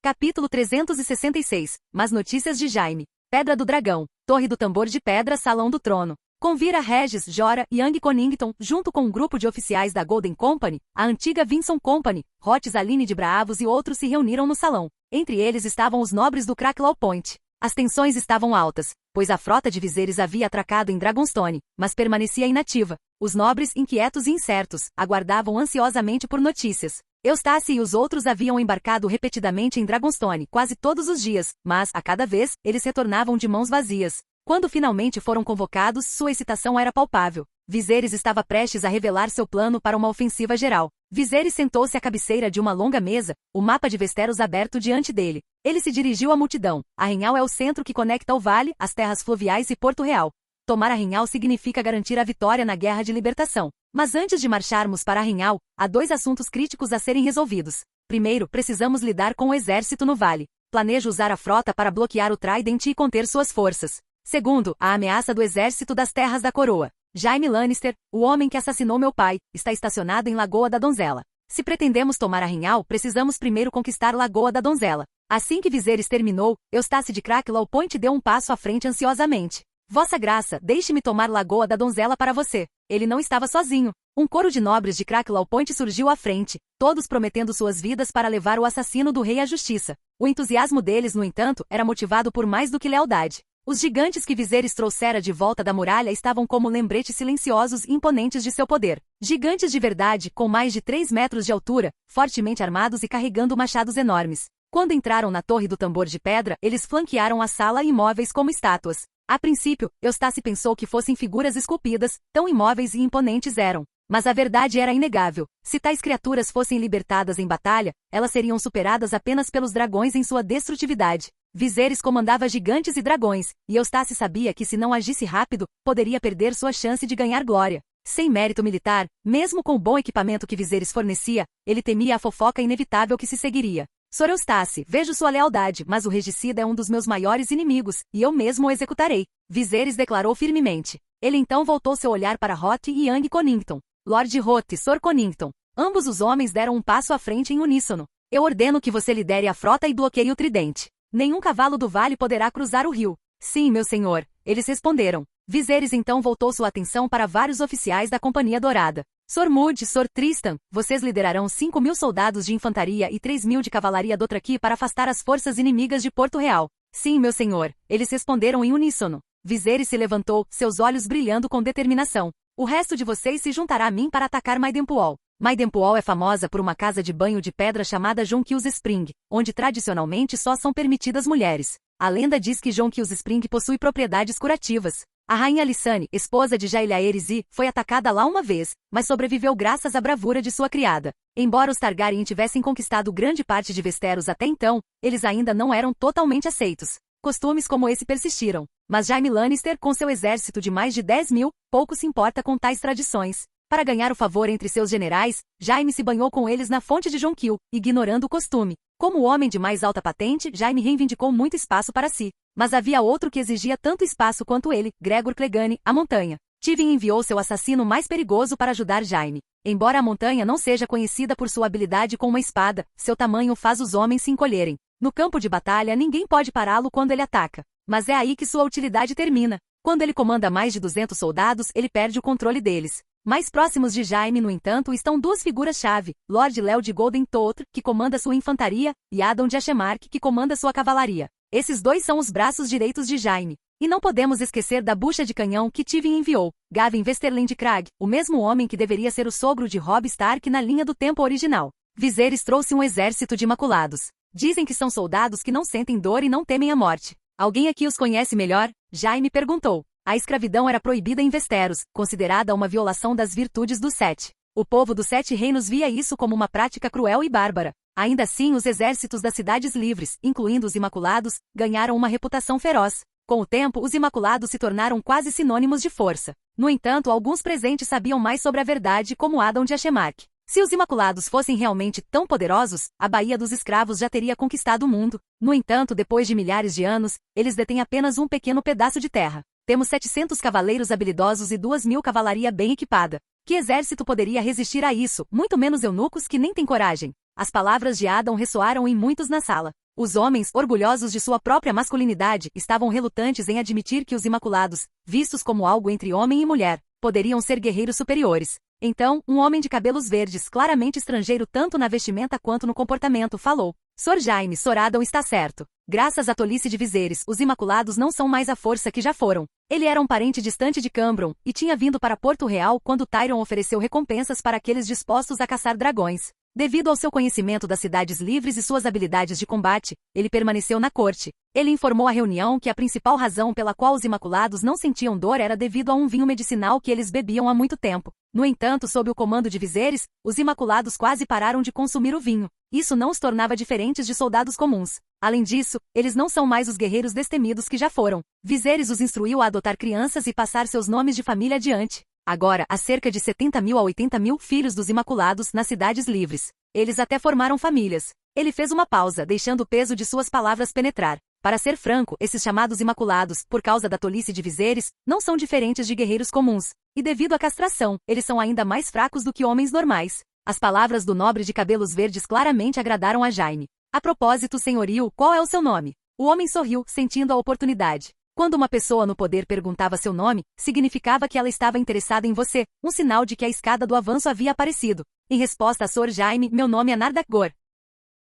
Capítulo 366. Mas notícias de Jaime. Pedra do Dragão. Torre do Tambor de Pedra, Salão do Trono. Convira Regis, Jorah e Young Connington, junto com um grupo de oficiais da Golden Company, a antiga Vinson Company, Rotes Aline de Braavos e outros se reuniram no salão. Entre eles estavam os nobres do Cracklow Point. As tensões estavam altas, pois a frota de Viserys havia atracado em Dragonstone, mas permanecia inativa. Os nobres, inquietos e incertos, aguardavam ansiosamente por notícias. Eustace e os outros haviam embarcado repetidamente em Dragonstone quase todos os dias, mas, a cada vez, eles retornavam de mãos vazias. Quando finalmente foram convocados, sua excitação era palpável. Viserys estava prestes a revelar seu plano para uma ofensiva geral. Viserys sentou-se à cabeceira de uma longa mesa, o mapa de Westeros aberto diante dele. Ele se dirigiu à multidão. A Rinhal é o centro que conecta o vale, as terras fluviais e Porto Real. Tomar a Rinhal significa garantir a vitória na Guerra de Libertação. Mas antes de marcharmos para a Rinhal, há 2 assuntos críticos a serem resolvidos. Primeiro, precisamos lidar com o exército no vale. Planejo usar a frota para bloquear o Trident e conter suas forças. Segundo, a ameaça do exército das Terras da Coroa. Jaime Lannister, o homem que assassinou meu pai, está estacionado em Lagoa da Donzela. Se pretendemos tomar a Rinhal, precisamos primeiro conquistar Lagoa da Donzela. Assim que Viserys terminou, Eustace de Cracklow Point deu um passo à frente ansiosamente. Vossa Graça, deixe-me tomar Lagoa da Donzela para você. Ele não estava sozinho. Um coro de nobres de Cracklow Point surgiu à frente, todos prometendo suas vidas para levar o assassino do rei à justiça. O entusiasmo deles, no entanto, era motivado por mais do que lealdade. Os gigantes que Viserys trouxera de volta da muralha estavam como lembretes silenciosos e imponentes de seu poder. Gigantes de verdade, com mais de 3 metros de altura, fortemente armados e carregando machados enormes. Quando entraram na Torre do Tambor de Pedra, eles flanquearam a sala imóveis como estátuas. A princípio, Eustace pensou que fossem figuras esculpidas, tão imóveis e imponentes eram. Mas a verdade era inegável. Se tais criaturas fossem libertadas em batalha, elas seriam superadas apenas pelos dragões em sua destrutividade. Viserys comandava gigantes e dragões, e Eustace sabia que se não agisse rápido, poderia perder sua chance de ganhar glória. Sem mérito militar, mesmo com o bom equipamento que Viserys fornecia, ele temia a fofoca inevitável que se seguiria. Sr. Eustace, vejo sua lealdade, mas o regicida é um dos meus maiores inimigos, e eu mesmo o executarei. Viserys declarou firmemente. Ele então voltou seu olhar para Hot e Young Connington. Lord Hot e Sr. Connington. Ambos os homens deram um passo à frente em uníssono. Eu ordeno que você lidere a frota e bloqueie o tridente. Nenhum cavalo do vale poderá cruzar o rio. Sim, meu senhor, eles responderam. Viserys então voltou sua atenção para vários oficiais da Companhia Dourada. Sr. Mood e Sr. Tristan, vocês liderarão 5.000 soldados de infantaria e 3.000 de cavalaria Dothraki para afastar as forças inimigas de Porto Real. Sim, meu senhor, eles responderam em uníssono. Viserys se levantou, seus olhos brilhando com determinação. O resto de vocês se juntará a mim para atacar Maidenpool. Maidenpool é famosa por uma casa de banho de pedra chamada Jonkil's Spring, onde tradicionalmente só são permitidas mulheres. A lenda diz que Jonkil's Spring possui propriedades curativas. A rainha Lysane, esposa de Jaehaerys, foi atacada lá uma vez, mas sobreviveu graças à bravura de sua criada. Embora os Targaryen tivessem conquistado grande parte de Westeros até então, eles ainda não eram totalmente aceitos. Costumes como esse persistiram, mas Jaime Lannister, com seu exército de mais de 10.000, pouco se importa com tais tradições. Para ganhar o favor entre seus generais, Jaime se banhou com eles na fonte de Jonquil, ignorando o costume. Como o homem de mais alta patente, Jaime reivindicou muito espaço para si. Mas havia outro que exigia tanto espaço quanto ele, Gregor Clegane, a montanha. Tywin enviou seu assassino mais perigoso para ajudar Jaime. Embora a montanha não seja conhecida por sua habilidade com uma espada, seu tamanho faz os homens se encolherem. No campo de batalha ninguém pode pará-lo quando ele ataca. Mas é aí que sua utilidade termina. Quando ele comanda mais de 200 soldados, ele perde o controle deles. Mais próximos de Jaime, no entanto, estão duas figuras-chave, Lord Léo de Golden Totre, que comanda sua infantaria, e Adon de Ashemark, que comanda sua cavalaria. Esses dois são os braços direitos de Jaime. E não podemos esquecer da bucha de canhão que Tywin enviou, Gavin Westerland Crag, o mesmo homem que deveria ser o sogro de Robb Stark na linha do tempo original. Viserys trouxe um exército de imaculados. Dizem que são soldados que não sentem dor e não temem a morte. Alguém aqui os conhece melhor? Jaime perguntou. A escravidão era proibida em Westeros, considerada uma violação das virtudes dos Sete. O povo dos Sete Reinos via isso como uma prática cruel e bárbara. Ainda assim, os exércitos das cidades livres, incluindo os Imaculados, ganharam uma reputação feroz. Com o tempo, os Imaculados se tornaram quase sinônimos de força. No entanto, alguns presentes sabiam mais sobre a verdade, como Adon de Ashemark. Se os Imaculados fossem realmente tão poderosos, a Baía dos Escravos já teria conquistado o mundo. No entanto, depois de milhares de anos, eles detêm apenas um pequeno pedaço de terra. Temos 700 cavaleiros habilidosos e 2.000 cavalaria bem equipada. Que exército poderia resistir a isso, muito menos eunucos que nem têm coragem? As palavras de Adon ressoaram em muitos na sala. Os homens, orgulhosos de sua própria masculinidade, estavam relutantes em admitir que os Imaculados, vistos como algo entre homem e mulher, poderiam ser guerreiros superiores. Então, um homem de cabelos verdes, claramente estrangeiro tanto na vestimenta quanto no comportamento, falou. Sr. Jaime, Sr. Adon está certo. Graças à tolice de Viserys, os Imaculados não são mais a força que já foram. Ele era um parente distante de Cambron, e tinha vindo para Porto Real quando Tyrion ofereceu recompensas para aqueles dispostos a caçar dragões. Devido ao seu conhecimento das cidades livres e suas habilidades de combate, ele permaneceu na corte. Ele informou à reunião que a principal razão pela qual os Imaculados não sentiam dor era devido a um vinho medicinal que eles bebiam há muito tempo. No entanto, sob o comando de Viserys, os Imaculados quase pararam de consumir o vinho. Isso não os tornava diferentes de soldados comuns. Além disso, eles não são mais os guerreiros destemidos que já foram. Viserys os instruiu a adotar crianças e passar seus nomes de família adiante. Agora, há cerca de 70.000 a 80.000 filhos dos Imaculados nas cidades livres. Eles até formaram famílias. Ele fez uma pausa, deixando o peso de suas palavras penetrar. Para ser franco, esses chamados Imaculados, por causa da tolice de Viserys, não são diferentes de guerreiros comuns. E devido à castração, eles são ainda mais fracos do que homens normais. As palavras do nobre de cabelos verdes claramente agradaram a Jaime. A propósito, senhorio, qual é o seu nome? O homem sorriu, sentindo a oportunidade. Quando uma pessoa no poder perguntava seu nome, significava que ela estava interessada em você, um sinal de que a escada do avanço havia aparecido. Em resposta a Sr. Jaime, meu nome é Nardak Ghor.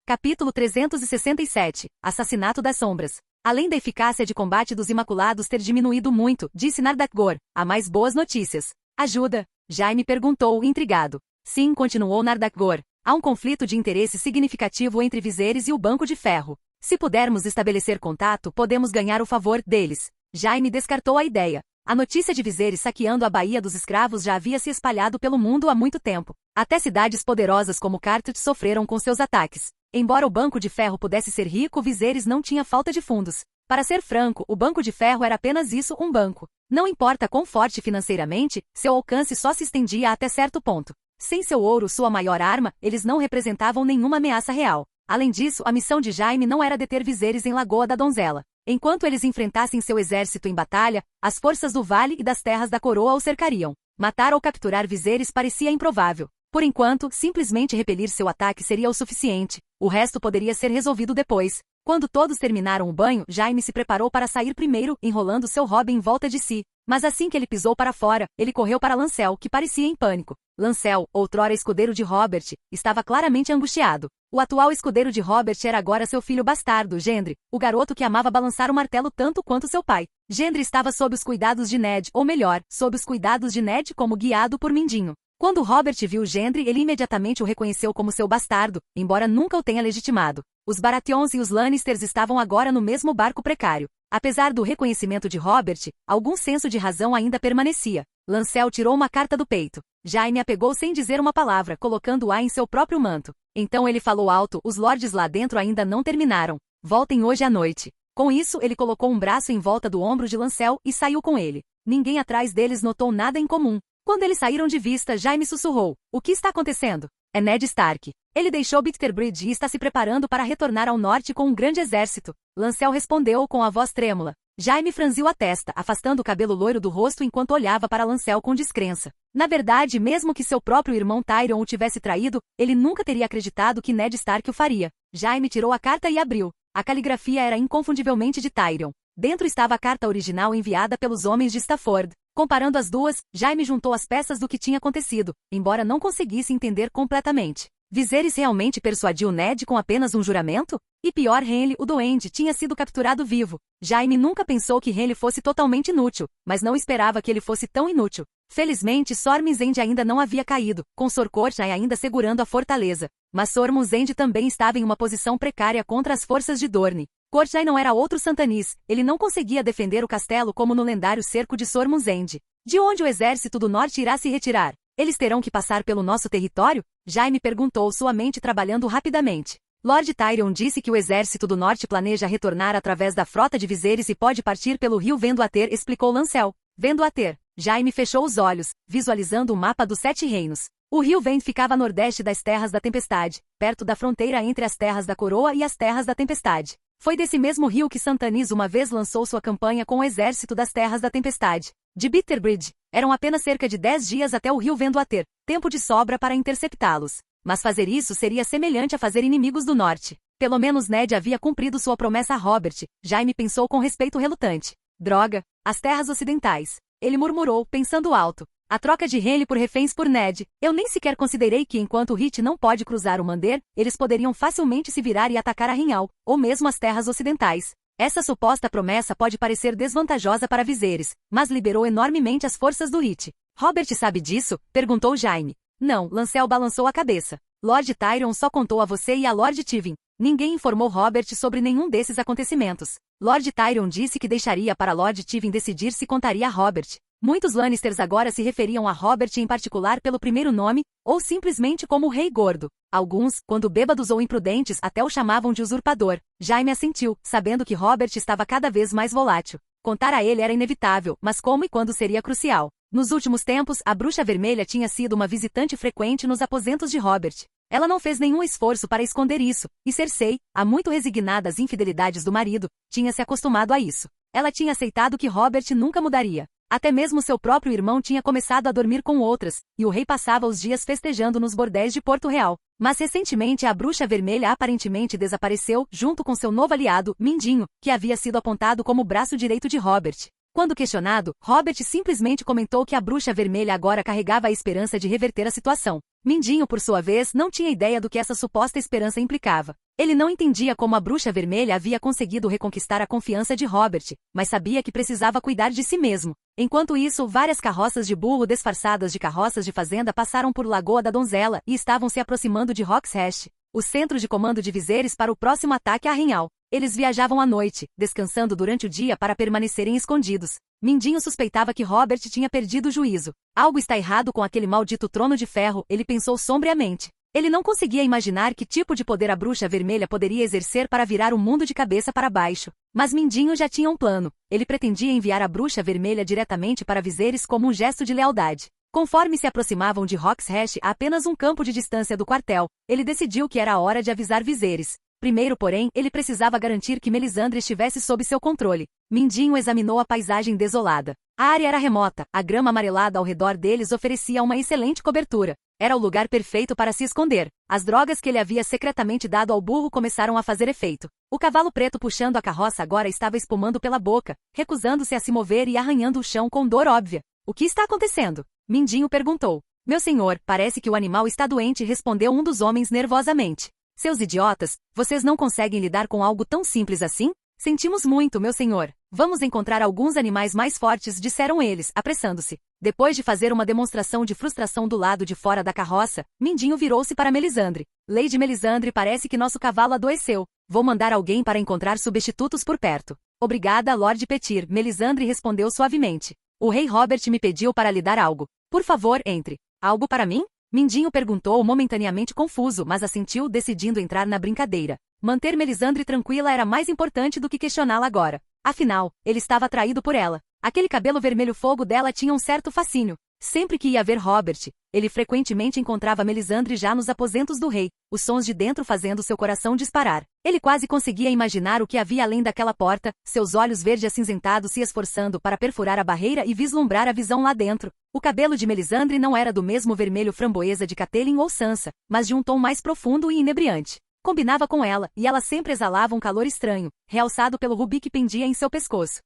Capítulo 367. Assassinato das Sombras. Além da eficácia de combate dos Imaculados ter diminuído muito, disse Nardak Ghor, há mais boas notícias. Ajuda? Jaime perguntou, intrigado. Sim, continuou Nardak Ghor. Há um conflito de interesse significativo entre Viserys e o Banco de Ferro. Se pudermos estabelecer contato, podemos ganhar o favor deles. Jaime descartou a ideia. A notícia de Viserys saqueando a Baía dos Escravos já havia se espalhado pelo mundo há muito tempo. Até cidades poderosas como Carthage sofreram com seus ataques. Embora o Banco de Ferro pudesse ser rico, Viserys não tinha falta de fundos. Para ser franco, o Banco de Ferro era apenas isso, um banco. Não importa quão forte financeiramente, seu alcance só se estendia até certo ponto. Sem seu ouro, sua maior arma, eles não representavam nenhuma ameaça real. Além disso, a missão de Jaime não era deter Viserys em Lagoa da Donzela. Enquanto eles enfrentassem seu exército em batalha, as forças do Vale e das Terras da Coroa o cercariam. Matar ou capturar Viserys parecia improvável. Por enquanto, simplesmente repelir seu ataque seria o suficiente. O resto poderia ser resolvido depois. Quando todos terminaram o banho, Jaime se preparou para sair primeiro, enrolando seu hobby em volta de si. Mas assim que ele pisou para fora, ele correu para Lancel, que parecia em pânico. Lancel, outrora escudeiro de Robert, estava claramente angustiado. O atual escudeiro de Robert era agora seu filho bastardo, Gendry, o garoto que amava balançar o martelo tanto quanto seu pai. Gendry estava sob os cuidados de Ned, ou melhor, sob os cuidados de Ned como guiado por Mindinho. Quando Robert viu Gendry, ele imediatamente o reconheceu como seu bastardo, embora nunca o tenha legitimado. Os Baratheons e os Lannisters estavam agora no mesmo barco precário. Apesar do reconhecimento de Robert, algum senso de razão ainda permanecia. Lancel tirou uma carta do peito. Jaime a pegou sem dizer uma palavra, colocando-a em seu próprio manto. Então ele falou alto, os lords lá dentro ainda não terminaram. Voltem hoje à noite. Com isso, ele colocou um braço em volta do ombro de Lancel e saiu com ele. Ninguém atrás deles notou nada em comum. Quando eles saíram de vista, Jaime sussurrou. O que está acontecendo? É Ned Stark. Ele deixou Bitterbridge e está se preparando para retornar ao norte com um grande exército. Lancel respondeu com a voz trêmula. Jaime franziu a testa, afastando o cabelo loiro do rosto enquanto olhava para Lancel com descrença. Na verdade, mesmo que seu próprio irmão Tyrion o tivesse traído, ele nunca teria acreditado que Ned Stark o faria. Jaime tirou a carta e abriu. A caligrafia era inconfundivelmente de Tyrion. Dentro estava a carta original enviada pelos homens de Stafford. Comparando as duas, Jaime juntou as peças do que tinha acontecido, embora não conseguisse entender completamente. Viserys realmente persuadiu Ned com apenas um juramento? E pior, Renly, o Duende, tinha sido capturado vivo. Jaime nunca pensou que Renly fosse totalmente inútil, mas não esperava que ele fosse tão inútil. Felizmente, Sor Missandei ainda não havia caído, com Sor Courtney ainda segurando a fortaleza. Mas Sor Missandei também estava em uma posição precária contra as forças de Dorne. Courtney não era outro Santanis, ele não conseguia defender o castelo como no lendário cerco de Sor Missandei. De onde o exército do norte irá se retirar? Eles terão que passar pelo nosso território? Jaime perguntou, sua mente trabalhando rapidamente. Lord Tyrion disse que o exército do norte planeja retornar através da frota de Viserys e pode partir pelo rio Vendo-Ater, explicou Lancel. Vendo-Ater. Jaime fechou os olhos, visualizando o mapa dos 7 reinos. O rio Vent ficava a nordeste das Terras da Tempestade, perto da fronteira entre as Terras da Coroa e as Terras da Tempestade. Foi desse mesmo rio que Santanis uma vez lançou sua campanha com o exército das Terras da Tempestade. De Bitterbridge, eram apenas cerca de 10 dias até o rio Vendo-Ater, tempo de sobra para interceptá-los. Mas fazer isso seria semelhante a fazer inimigos do norte. Pelo menos Ned havia cumprido sua promessa a Robert, Jaime pensou com respeito relutante. Droga, as terras ocidentais. Ele murmurou, pensando alto. A troca de Renly por reféns por Ned. Eu nem sequer considerei que enquanto Hit não pode cruzar o Mander, eles poderiam facilmente se virar e atacar a Rinhal, ou mesmo as terras ocidentais. Essa suposta promessa pode parecer desvantajosa para Viserys, mas liberou enormemente as forças do Hit. Robert sabe disso? Perguntou Jaime. Não, Lancel balançou a cabeça. Lord Tyrion só contou a você e a Lord Tywin. Ninguém informou Robert sobre nenhum desses acontecimentos. Lord Tyrion disse que deixaria para Lord Tywin decidir se contaria a Robert. Muitos Lannisters agora se referiam a Robert em particular pelo primeiro nome, ou simplesmente como o Rei Gordo. Alguns, quando bêbados ou imprudentes, até o chamavam de usurpador. Jaime assentiu, sabendo que Robert estava cada vez mais volátil. Contar a ele era inevitável, mas como e quando seria crucial. Nos últimos tempos, a Bruxa Vermelha tinha sido uma visitante frequente nos aposentos de Robert. Ela não fez nenhum esforço para esconder isso, e Cersei, há muito resignada às infidelidades do marido, tinha se acostumado a isso. Ela tinha aceitado que Robert nunca mudaria. Até mesmo seu próprio irmão tinha começado a dormir com outras, e o rei passava os dias festejando nos bordéis de Porto Real. Mas recentemente a bruxa vermelha aparentemente desapareceu, junto com seu novo aliado, Mindinho, que havia sido apontado como o braço direito de Robert. Quando questionado, Robert simplesmente comentou que a bruxa vermelha agora carregava a esperança de reverter a situação. Mindinho, por sua vez, não tinha ideia do que essa suposta esperança implicava. Ele não entendia como a bruxa vermelha havia conseguido reconquistar a confiança de Robert, mas sabia que precisava cuidar de si mesmo. Enquanto isso, várias carroças de burro disfarçadas de carroças de fazenda passaram por Lagoa da Donzela e estavam se aproximando de Hawkshash, o centro de comando de Viserys para o próximo ataque a Arrinhal. Eles viajavam à noite, descansando durante o dia para permanecerem escondidos. Mindinho suspeitava que Robert tinha perdido o juízo. Algo está errado com aquele maldito trono de ferro, ele pensou sombriamente. Ele não conseguia imaginar que tipo de poder a bruxa vermelha poderia exercer para virar o mundo de cabeça para baixo. Mas Mindinho já tinha um plano. Ele pretendia enviar a bruxa vermelha diretamente para Viserys como um gesto de lealdade. Conforme se aproximavam de Hawkshash a apenas um campo de distância do quartel, ele decidiu que era a hora de avisar Viserys. Primeiro, porém, ele precisava garantir que Melisandre estivesse sob seu controle. Mindinho examinou a paisagem desolada. A área era remota, a grama amarelada ao redor deles oferecia uma excelente cobertura. Era o lugar perfeito para se esconder. As drogas que ele havia secretamente dado ao burro começaram a fazer efeito. O cavalo preto puxando a carroça agora estava espumando pela boca, recusando-se a se mover e arranhando o chão com dor óbvia. O que está acontecendo? Mindinho perguntou. Meu senhor, parece que o animal está doente, respondeu um dos homens nervosamente. Seus idiotas, vocês não conseguem lidar com algo tão simples assim? Sentimos muito, meu senhor. Vamos encontrar alguns animais mais fortes, disseram eles, apressando-se. Depois de fazer uma demonstração de frustração do lado de fora da carroça, Mindinho virou-se para Melisandre. Lady Melisandre, parece que nosso cavalo adoeceu. Vou mandar alguém para encontrar substitutos por perto. Obrigada, Lord Petyr, Melisandre respondeu suavemente. O rei Robert me pediu para lhe dar algo. Por favor, entre. Algo para mim? Mindinho perguntou momentaneamente confuso, mas assentiu, decidindo entrar na brincadeira. Manter Melisandre tranquila era mais importante do que questioná-la agora. Afinal, ele estava atraído por ela. Aquele cabelo vermelho fogo dela tinha um certo fascínio. Sempre que ia ver Robert, ele frequentemente encontrava Melisandre já nos aposentos do rei, os sons de dentro fazendo seu coração disparar. Ele quase conseguia imaginar o que havia além daquela porta, seus olhos verde-acinzentados se esforçando para perfurar a barreira e vislumbrar a visão lá dentro. O cabelo de Melisandre não era do mesmo vermelho framboesa de Catelyn ou Sansa, mas de um tom mais profundo e inebriante. Combinava com ela, e ela sempre exalava um calor estranho, realçado pelo rubi que pendia em seu pescoço.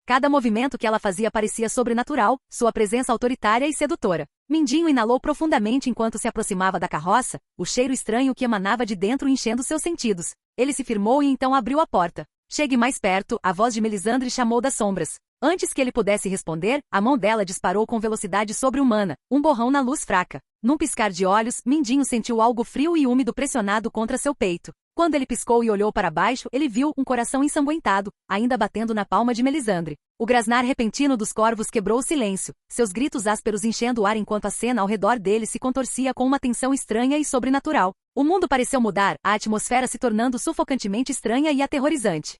Cada movimento que ela fazia parecia sobrenatural, sua presença autoritária e sedutora. Mindinho inalou profundamente enquanto se aproximava da carroça, o cheiro estranho que emanava de dentro enchendo seus sentidos. Ele se firmou e então abriu a porta. Chegue mais perto, a voz de Melisandre chamou das sombras. Antes que ele pudesse responder, a mão dela disparou com velocidade sobre-humana, um borrão na luz fraca. Num piscar de olhos, Mindinho sentiu algo frio e úmido pressionado contra seu peito. Quando ele piscou e olhou para baixo, ele viu um coração ensanguentado, ainda batendo na palma de Melisandre. O grasnar repentino dos corvos quebrou o silêncio, seus gritos ásperos enchendo o ar enquanto a cena ao redor dele se contorcia com uma tensão estranha e sobrenatural. O mundo pareceu mudar, a atmosfera se tornando sufocantemente estranha e aterrorizante.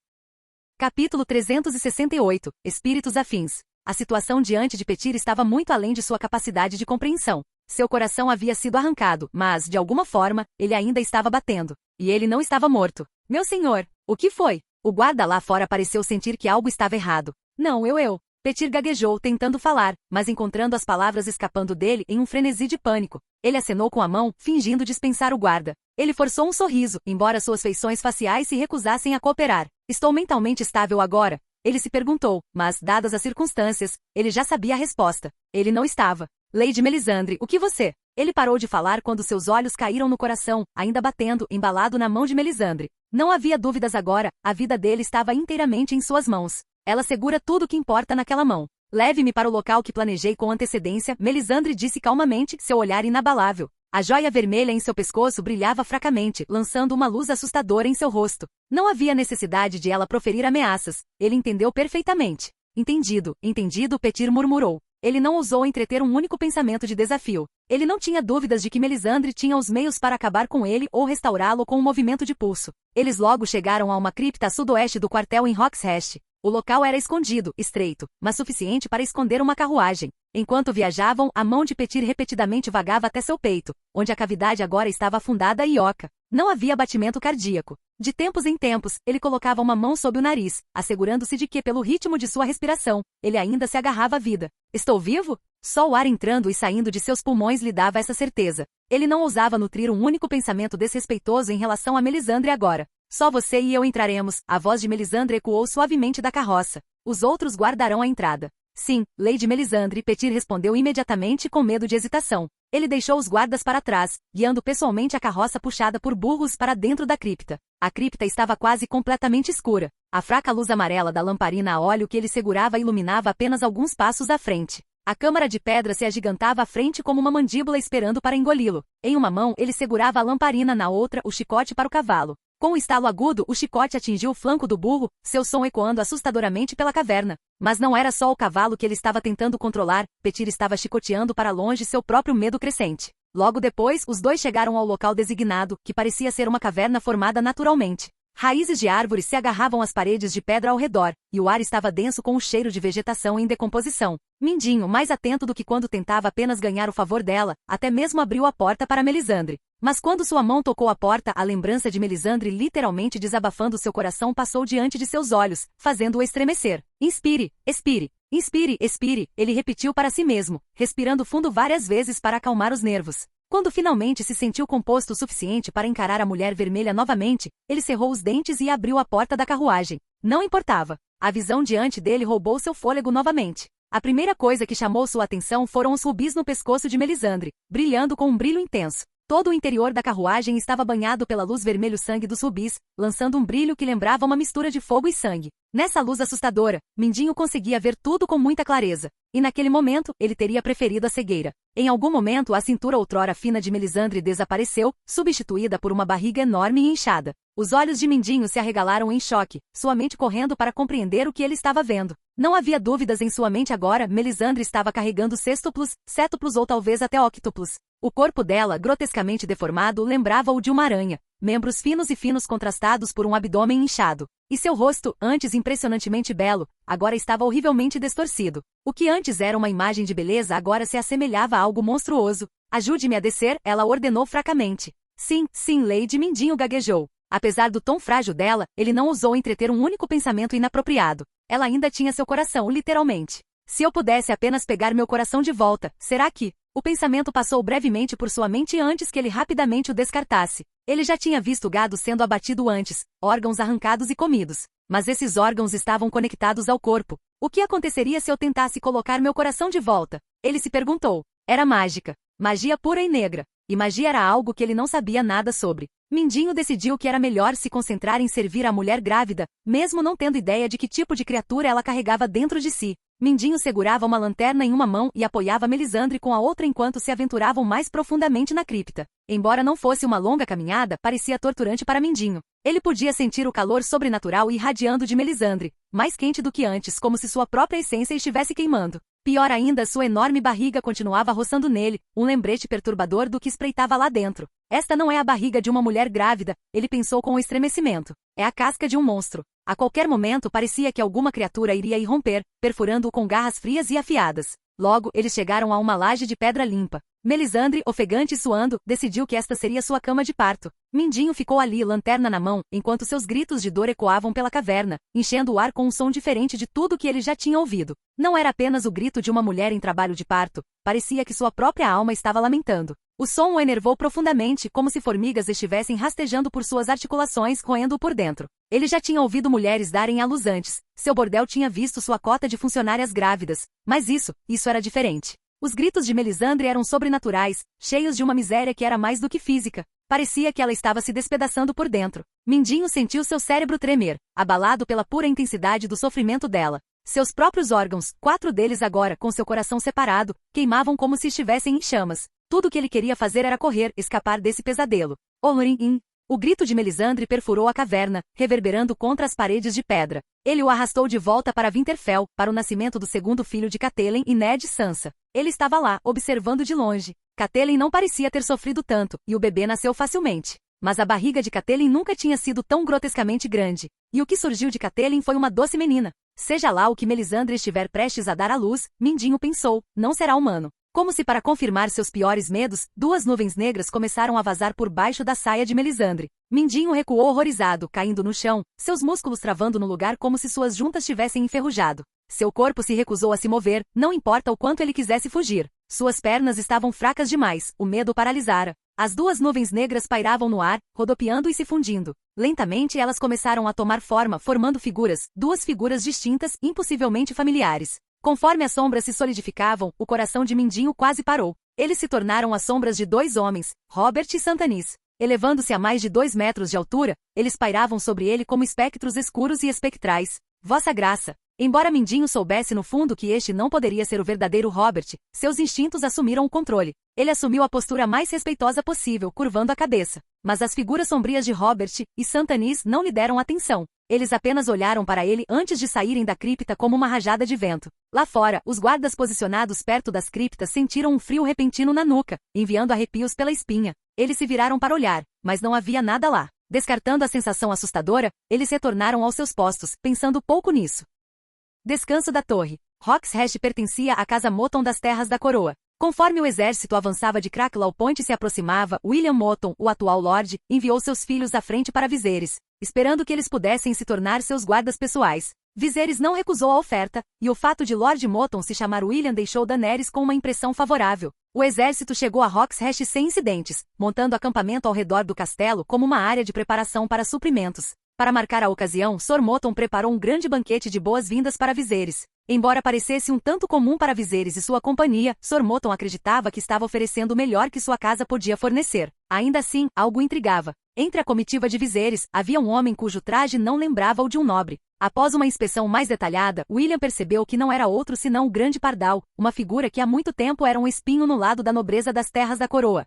Capítulo 368 – Espíritos afins. A situação diante de Petyr estava muito além de sua capacidade de compreensão. Seu coração havia sido arrancado, mas, de alguma forma, ele ainda estava batendo. E ele não estava morto. Meu senhor, o que foi? O guarda lá fora pareceu sentir que algo estava errado. Não, eu. Petyr gaguejou, tentando falar, mas encontrando as palavras escapando dele em um frenesi de pânico. Ele acenou com a mão, fingindo dispensar o guarda. Ele forçou um sorriso, embora suas feições faciais se recusassem a cooperar. Estou mentalmente estável agora? Ele se perguntou, mas, dadas as circunstâncias, ele já sabia a resposta. Ele não estava. Lady Melisandre, o que você? Ele parou de falar quando seus olhos caíram no coração, ainda batendo, embalado na mão de Melisandre. Não havia dúvidas agora, a vida dele estava inteiramente em suas mãos. Ela segura tudo o que importa naquela mão. Leve-me para o local que planejei com antecedência, Melisandre disse calmamente, seu olhar inabalável. A joia vermelha em seu pescoço brilhava fracamente, lançando uma luz assustadora em seu rosto. Não havia necessidade de ela proferir ameaças. Ele entendeu perfeitamente. Entendido, Petyr murmurou. Ele não ousou entreter um único pensamento de desafio. Ele não tinha dúvidas de que Melisandre tinha os meios para acabar com ele ou restaurá-lo com um movimento de pulso. Eles logo chegaram a uma cripta a sudoeste do quartel em Hawkshash. O local era escondido, estreito, mas suficiente para esconder uma carruagem. Enquanto viajavam, a mão de Petyr repetidamente vagava até seu peito, onde a cavidade agora estava afundada e oca. Não havia batimento cardíaco. De tempos em tempos, ele colocava uma mão sob o nariz, assegurando-se de que, pelo ritmo de sua respiração, ele ainda se agarrava à vida. Estou vivo? Só o ar entrando e saindo de seus pulmões lhe dava essa certeza. Ele não ousava nutrir um único pensamento desrespeitoso em relação a Melisandre agora. Só você e eu entraremos, a voz de Melisandre ecoou suavemente da carroça. Os outros guardarão a entrada. Sim, Lady Melisandre, Petyr respondeu imediatamente com medo de hesitação. Ele deixou os guardas para trás, guiando pessoalmente a carroça puxada por burros para dentro da cripta. A cripta estava quase completamente escura. A fraca luz amarela da lamparina a óleo que ele segurava iluminava apenas alguns passos à frente. A câmara de pedra se agigantava à frente como uma mandíbula esperando para engoli-lo. Em uma mão, ele segurava a lamparina, na outra, o chicote para o cavalo. Com um estalo agudo, o chicote atingiu o flanco do burro, seu som ecoando assustadoramente pela caverna. Mas não era só o cavalo que ele estava tentando controlar, Petyr estava chicoteando para longe seu próprio medo crescente. Logo depois, os dois chegaram ao local designado, que parecia ser uma caverna formada naturalmente. Raízes de árvores se agarravam às paredes de pedra ao redor, e o ar estava denso com o cheiro de vegetação em decomposição. Mindinho, mais atento do que quando tentava apenas ganhar o favor dela, até mesmo abriu a porta para Melisandre. Mas quando sua mão tocou a porta, a lembrança de Melisandre literalmente desabafando seu coração passou diante de seus olhos, fazendo-o estremecer. Inspire, expire, inspire, expire, ele repetiu para si mesmo, respirando fundo várias vezes para acalmar os nervos. Quando finalmente se sentiu composto o suficiente para encarar a mulher vermelha novamente, ele cerrou os dentes e abriu a porta da carruagem. Não importava. A visão diante dele roubou seu fôlego novamente. A primeira coisa que chamou sua atenção foram os rubis no pescoço de Melisandre, brilhando com um brilho intenso. Todo o interior da carruagem estava banhado pela luz vermelho-sangue dos rubis, lançando um brilho que lembrava uma mistura de fogo e sangue. Nessa luz assustadora, Mindinho conseguia ver tudo com muita clareza. E naquele momento, ele teria preferido a cegueira. Em algum momento, a cintura outrora fina de Melisandre desapareceu, substituída por uma barriga enorme e inchada. Os olhos de Mindinho se arregalaram em choque, sua mente correndo para compreender o que ele estava vendo. Não havia dúvidas em sua mente agora, Melisandre estava carregando sextuplos, sétuplos ou talvez até octuplos. O corpo dela, grotescamente deformado, lembrava o de uma aranha, membros finos e finos contrastados por um abdômen inchado. E seu rosto, antes impressionantemente belo, agora estava horrivelmente distorcido. O que antes era uma imagem de beleza agora se assemelhava a algo monstruoso. Ajude-me a descer, ela ordenou fracamente. Sim, sim, Lady Mindinho gaguejou. Apesar do tom frágil dela, ele não ousou entreter um único pensamento inapropriado. Ela ainda tinha seu coração, literalmente. Se eu pudesse apenas pegar meu coração de volta, será que... O pensamento passou brevemente por sua mente antes que ele rapidamente o descartasse. Ele já tinha visto gado sendo abatido antes, órgãos arrancados e comidos. Mas esses órgãos estavam conectados ao corpo. O que aconteceria se eu tentasse colocar meu coração de volta? Ele se perguntou. Era mágica. Magia pura e negra. E magia era algo que ele não sabia nada sobre. Mindinho decidiu que era melhor se concentrar em servir a mulher grávida, mesmo não tendo ideia de que tipo de criatura ela carregava dentro de si. Mindinho segurava uma lanterna em uma mão e apoiava Melisandre com a outra enquanto se aventuravam mais profundamente na cripta. Embora não fosse uma longa caminhada, parecia torturante para Mindinho. Ele podia sentir o calor sobrenatural irradiando de Melisandre, mais quente do que antes, como se sua própria essência estivesse queimando. Pior ainda, sua enorme barriga continuava roçando nele, um lembrete perturbador do que espreitava lá dentro. Esta não é a barriga de uma mulher grávida, ele pensou com estremecimento. É a casca de um monstro. A qualquer momento parecia que alguma criatura iria irromper, perfurando-o com garras frias e afiadas. Logo, eles chegaram a uma laje de pedra limpa. Melisandre, ofegante e suando, decidiu que esta seria sua cama de parto. Mindinho ficou ali, lanterna na mão, enquanto seus gritos de dor ecoavam pela caverna, enchendo o ar com um som diferente de tudo que ele já tinha ouvido. Não era apenas o grito de uma mulher em trabalho de parto, parecia que sua própria alma estava lamentando. O som o enervou profundamente, como se formigas estivessem rastejando por suas articulações, roendo-o por dentro. Ele já tinha ouvido mulheres darem à luz antes, seu bordel tinha visto sua cota de funcionárias grávidas, mas isso era diferente. Os gritos de Melisandre eram sobrenaturais, cheios de uma miséria que era mais do que física. Parecia que ela estava se despedaçando por dentro. Mindinho sentiu seu cérebro tremer, abalado pela pura intensidade do sofrimento dela. Seus próprios órgãos, 4 deles agora com seu coração separado, queimavam como se estivessem em chamas. Tudo o que ele queria fazer era correr, escapar desse pesadelo. Olorim. O grito de Melisandre perfurou a caverna, reverberando contra as paredes de pedra. Ele o arrastou de volta para Winterfell, para o nascimento do segundo filho de Catelyn e Ned Sansa. Ele estava lá, observando de longe. Catelyn não parecia ter sofrido tanto, e o bebê nasceu facilmente. Mas a barriga de Catelyn nunca tinha sido tão grotescamente grande. E o que surgiu de Catelyn foi uma doce menina. Seja lá o que Melisandre estiver prestes a dar à luz, Mindinho pensou, não será humano. Como se para confirmar seus piores medos, duas nuvens negras começaram a vazar por baixo da saia de Melisandre. Mindinho recuou horrorizado, caindo no chão, seus músculos travando no lugar como se suas juntas tivessem enferrujado. Seu corpo se recusou a se mover, não importa o quanto ele quisesse fugir. Suas pernas estavam fracas demais, o medo o paralisara. As duas nuvens negras pairavam no ar, rodopiando e se fundindo. Lentamente elas começaram a tomar forma, formando figuras, duas figuras distintas, impossivelmente familiares. Conforme as sombras se solidificavam, o coração de Mindinho quase parou. Eles se tornaram as sombras de dois homens, Robert e Santanis. Elevando-se a mais de 2 metros de altura, eles pairavam sobre ele como espectros escuros e espectrais. Vossa Graça. Embora Mindinho soubesse no fundo que este não poderia ser o verdadeiro Robert, seus instintos assumiram o controle. Ele assumiu a postura mais respeitosa possível, curvando a cabeça. Mas as figuras sombrias de Robert e Santanis não lhe deram atenção. Eles apenas olharam para ele antes de saírem da cripta como uma rajada de vento. Lá fora, os guardas posicionados perto das criptas sentiram um frio repentino na nuca, enviando arrepios pela espinha. Eles se viraram para olhar, mas não havia nada lá. Descartando a sensação assustadora, eles retornaram aos seus postos, pensando pouco nisso. Descanso da torre. Hawkshash pertencia à casa Moton das Terras da Coroa. Conforme o exército avançava de Cracklow Point e se aproximava, William Moton, o atual Lorde, enviou seus filhos à frente para Viserys, esperando que eles pudessem se tornar seus guardas pessoais. Viserys não recusou a oferta, e o fato de Lord Moton se chamar William deixou Daenerys com uma impressão favorável. O exército chegou a Hawkshash sem incidentes, montando acampamento ao redor do castelo como uma área de preparação para suprimentos. Para marcar a ocasião, Sor Moton preparou um grande banquete de boas-vindas para Viserys. Embora parecesse um tanto comum para Viserys e sua companhia, Sor Moton acreditava que estava oferecendo o melhor que sua casa podia fornecer. Ainda assim, algo intrigava. Entre a comitiva de Viserys, havia um homem cujo traje não lembrava o de um nobre. Após uma inspeção mais detalhada, William percebeu que não era outro senão o Grande Pardal, uma figura que há muito tempo era um espinho no lado da nobreza das Terras da Coroa.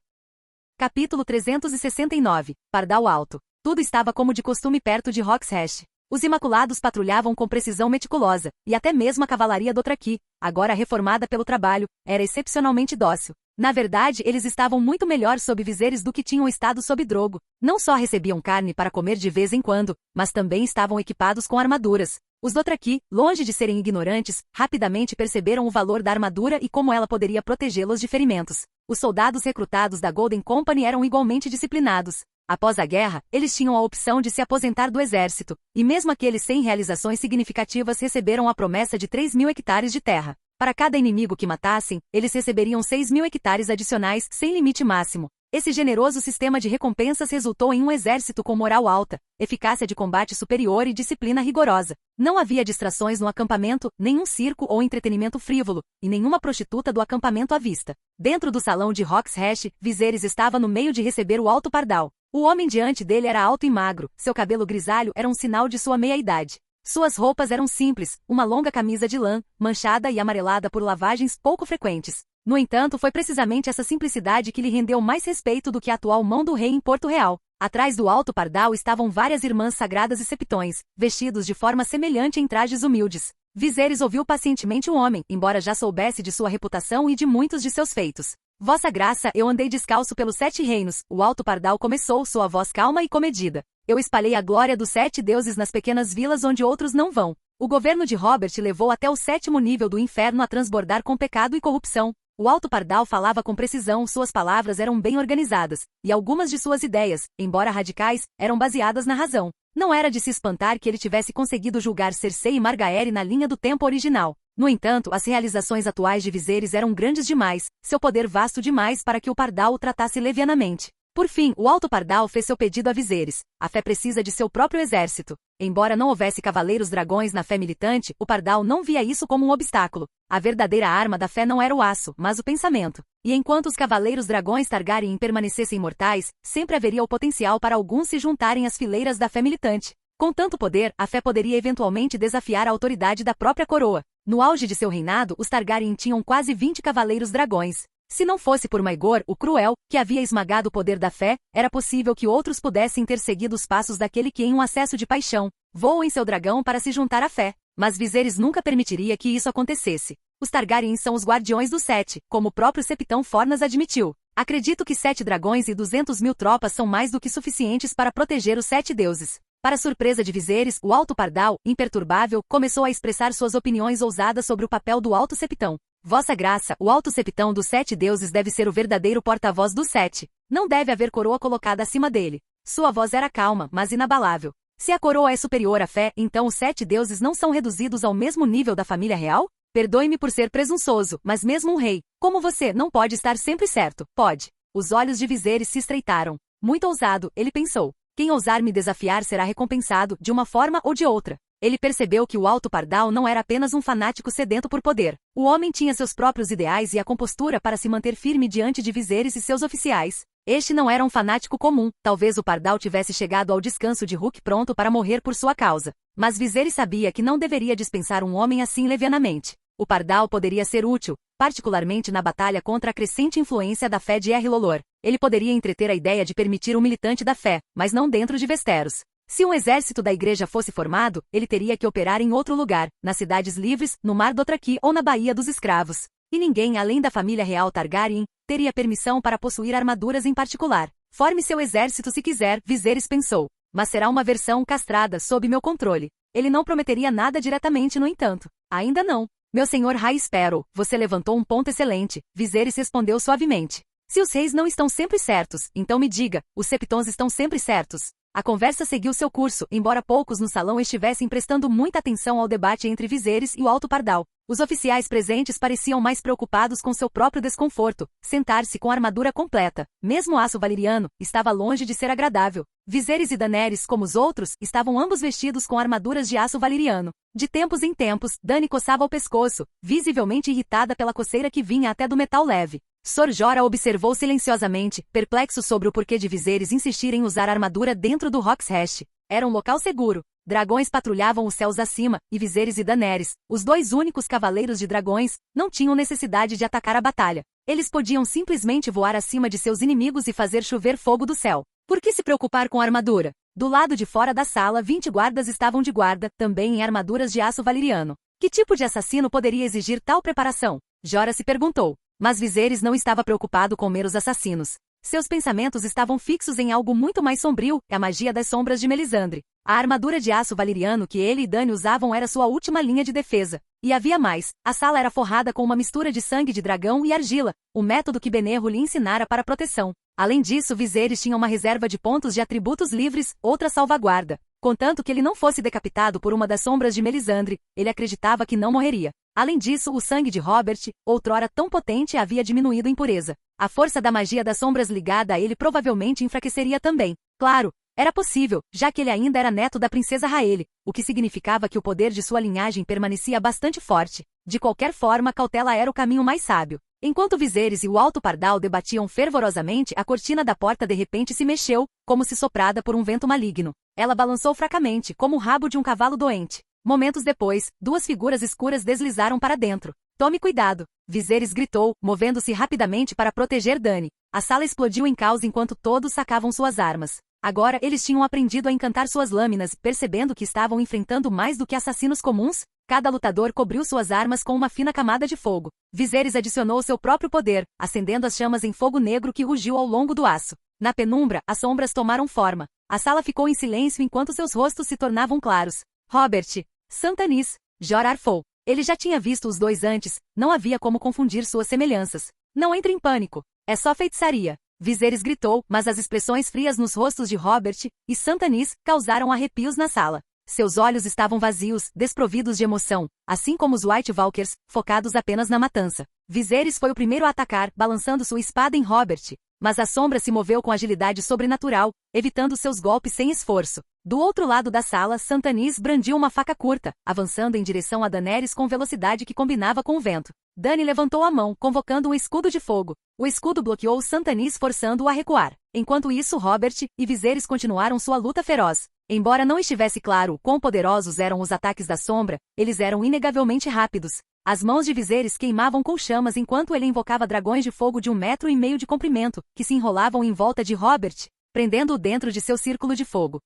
Capítulo 369. Pardal Alto. Tudo estava como de costume perto de Hawkshash. Os Imaculados patrulhavam com precisão meticulosa, e até mesmo a cavalaria Dothraki, agora reformada pelo trabalho, era excepcionalmente dócil. Na verdade, eles estavam muito melhor sob Viserys do que tinham estado sob Drogo. Não só recebiam carne para comer de vez em quando, mas também estavam equipados com armaduras. Os Dothraki, longe de serem ignorantes, rapidamente perceberam o valor da armadura e como ela poderia protegê-los de ferimentos. Os soldados recrutados da Golden Company eram igualmente disciplinados. Após a guerra, eles tinham a opção de se aposentar do exército, e mesmo aqueles sem realizações significativas receberam a promessa de 3.000 hectares de terra. Para cada inimigo que matassem, eles receberiam 6.000 hectares adicionais sem limite máximo. Esse generoso sistema de recompensas resultou em um exército com moral alta, eficácia de combate superior e disciplina rigorosa. Não havia distrações no acampamento, nenhum circo ou entretenimento frívolo, e nenhuma prostituta do acampamento à vista. Dentro do salão de Hawkshash, Viserys estava no meio de receber o Alto Pardal. O homem diante dele era alto e magro, seu cabelo grisalho era um sinal de sua meia-idade. Suas roupas eram simples, uma longa camisa de lã, manchada e amarelada por lavagens pouco frequentes. No entanto, foi precisamente essa simplicidade que lhe rendeu mais respeito do que a atual mão do rei em Porto Real. Atrás do Alto Pardal estavam várias irmãs sagradas e septões, vestidos de forma semelhante em trajes humildes. Viserys ouviu pacientemente o homem, embora já soubesse de sua reputação e de muitos de seus feitos. Vossa Graça, eu andei descalço pelos 7 reinos, o Alto Pardal começou, sua voz calma e comedida. Eu espalhei a glória dos 7 deuses nas pequenas vilas onde outros não vão. O governo de Robert levou até o 7º nível do inferno a transbordar com pecado e corrupção. O Alto Pardal falava com precisão, suas palavras eram bem organizadas, e algumas de suas ideias, embora radicais, eram baseadas na razão. Não era de se espantar que ele tivesse conseguido julgar Cersei e Margaery na linha do tempo original. No entanto, as realizações atuais de Viserys eram grandes demais, seu poder vasto demais para que o Pardal o tratasse levianamente. Por fim, o Alto Pardal fez seu pedido a Viserys. A fé precisa de seu próprio exército. Embora não houvesse cavaleiros dragões na fé militante, o Pardal não via isso como um obstáculo. A verdadeira arma da fé não era o aço, mas o pensamento. E enquanto os cavaleiros dragões Targaryen permanecessem imortais, sempre haveria o potencial para alguns se juntarem às fileiras da fé militante. Com tanto poder, a fé poderia eventualmente desafiar a autoridade da própria coroa. No auge de seu reinado, os Targaryen tinham quase 20 cavaleiros dragões. Se não fosse por Maegor, o Cruel, que havia esmagado o poder da fé, era possível que outros pudessem ter seguido os passos daquele que em um acesso de paixão, voou em seu dragão para se juntar à fé. Mas Viserys nunca permitiria que isso acontecesse. Os Targaryen são os guardiões do 7, como o próprio Septão Fornas admitiu. Acredito que 7 dragões e 200.000 tropas são mais do que suficientes para proteger os 7 deuses. Para surpresa de Viserys, o Alto Pardal, imperturbável, começou a expressar suas opiniões ousadas sobre o papel do Alto Septão. Vossa Graça, o alto septão dos 7 deuses deve ser o verdadeiro porta-voz dos 7. Não deve haver coroa colocada acima dele. Sua voz era calma, mas inabalável. Se a coroa é superior à fé, então os 7 deuses não são reduzidos ao mesmo nível da família real? Perdoe-me por ser presunçoso, mas mesmo um rei, como você, não pode estar sempre certo. Pode. Os olhos de Viserys se estreitaram. Muito ousado, ele pensou. Quem ousar me desafiar será recompensado, de uma forma ou de outra. Ele percebeu que o Alto Pardal não era apenas um fanático sedento por poder. O homem tinha seus próprios ideais e a compostura para se manter firme diante de Viserys e seus oficiais. Este não era um fanático comum, talvez o Pardal tivesse chegado ao descanso de Hook pronto para morrer por sua causa. Mas Viserys sabia que não deveria dispensar um homem assim levianamente. O Pardal poderia ser útil, particularmente na batalha contra a crescente influência da fé de Errilolor. Ele poderia entreter a ideia de permitir um militante da fé, mas não dentro de Westeros. Se um exército da igreja fosse formado, ele teria que operar em outro lugar, nas Cidades Livres, no Mar Dothraki ou na Baía dos Escravos. E ninguém além da família real Targaryen teria permissão para possuir armaduras em particular. Forme seu exército se quiser, Viserys pensou. Mas será uma versão castrada sob meu controle. Ele não prometeria nada diretamente, no entanto. Ainda não. Meu senhor High Sparrow, você levantou um ponto excelente, Viserys respondeu suavemente. Se os reis não estão sempre certos, então me diga, os septons estão sempre certos? A conversa seguiu seu curso, embora poucos no salão estivessem prestando muita atenção ao debate entre Viserys e o Alto Pardal. Os oficiais presentes pareciam mais preocupados com seu próprio desconforto. Sentar-se com a armadura completa, mesmo aço valeriano, estava longe de ser agradável. Viserys e Daenerys, como os outros, estavam ambos vestidos com armaduras de aço valeriano. De tempos em tempos, Dany coçava o pescoço, visivelmente irritada pela coceira que vinha até do metal leve. Sor Jorah observou silenciosamente, perplexo sobre o porquê de Viserys insistir em usar armadura dentro do Rhox Hash. Era um local seguro. Dragões patrulhavam os céus acima, e Viserys e Daenerys, os 2 únicos cavaleiros de dragões, não tinham necessidade de atacar a batalha. Eles podiam simplesmente voar acima de seus inimigos e fazer chover fogo do céu. Por que se preocupar com armadura? Do lado de fora da sala, 20 guardas estavam de guarda, também em armaduras de aço valeriano. Que tipo de assassino poderia exigir tal preparação? Jorah se perguntou. Mas Viserys não estava preocupado com meros assassinos. Seus pensamentos estavam fixos em algo muito mais sombrio, a magia das sombras de Melisandre. A armadura de aço valeriano que ele e Dany usavam era sua última linha de defesa. E havia mais. A sala era forrada com uma mistura de sangue de dragão e argila, o método que Benerro lhe ensinara para proteção. Além disso, Viserys tinha uma reserva de pontos de atributos livres, outra salvaguarda. Contanto que ele não fosse decapitado por uma das sombras de Melisandre, ele acreditava que não morreria. Além disso, o sangue de Robert, outrora tão potente, havia diminuído em pureza. A força da magia das sombras ligada a ele provavelmente enfraqueceria também. Claro, era possível, já que ele ainda era neto da princesa Raelle, o que significava que o poder de sua linhagem permanecia bastante forte. De qualquer forma, cautela era o caminho mais sábio. Enquanto Viserys e o Alto Pardal debatiam fervorosamente, a cortina da porta de repente se mexeu, como se soprada por um vento maligno. Ela balançou fracamente, como o rabo de um cavalo doente. Momentos depois, 2 figuras escuras deslizaram para dentro. Tome cuidado! Viserys gritou, movendo-se rapidamente para proteger Dany. A sala explodiu em caos enquanto todos sacavam suas armas. Agora eles tinham aprendido a encantar suas lâminas, percebendo que estavam enfrentando mais do que assassinos comuns. Cada lutador cobriu suas armas com uma fina camada de fogo. Viserys adicionou seu próprio poder, acendendo as chamas em fogo negro que rugiu ao longo do aço. Na penumbra, as sombras tomaram forma. A sala ficou em silêncio enquanto seus rostos se tornavam claros. Robert, Santanis, Jorah arfou. Ele já tinha visto os 2 antes, não havia como confundir suas semelhanças. Não entre em pânico. É só feitiçaria. Viserys gritou, mas as expressões frias nos rostos de Robert e Santanis causaram arrepios na sala. Seus olhos estavam vazios, desprovidos de emoção, assim como os White Walkers, focados apenas na matança. Viserys foi o primeiro a atacar, balançando sua espada em Robert. Mas a sombra se moveu com agilidade sobrenatural, evitando seus golpes sem esforço. Do outro lado da sala, Santanis brandiu uma faca curta, avançando em direção a Daenerys com velocidade que combinava com o vento. Dany levantou a mão, convocando um escudo de fogo. O escudo bloqueou Santanis, forçando-o a recuar. Enquanto isso, Robert e Viserys continuaram sua luta feroz. Embora não estivesse claro quão poderosos eram os ataques da sombra, eles eram inegavelmente rápidos. As mãos de Viserys queimavam com chamas enquanto ele invocava dragões de fogo de 1,5 metro de comprimento, que se enrolavam em volta de Robert, prendendo-o dentro de seu círculo de fogo.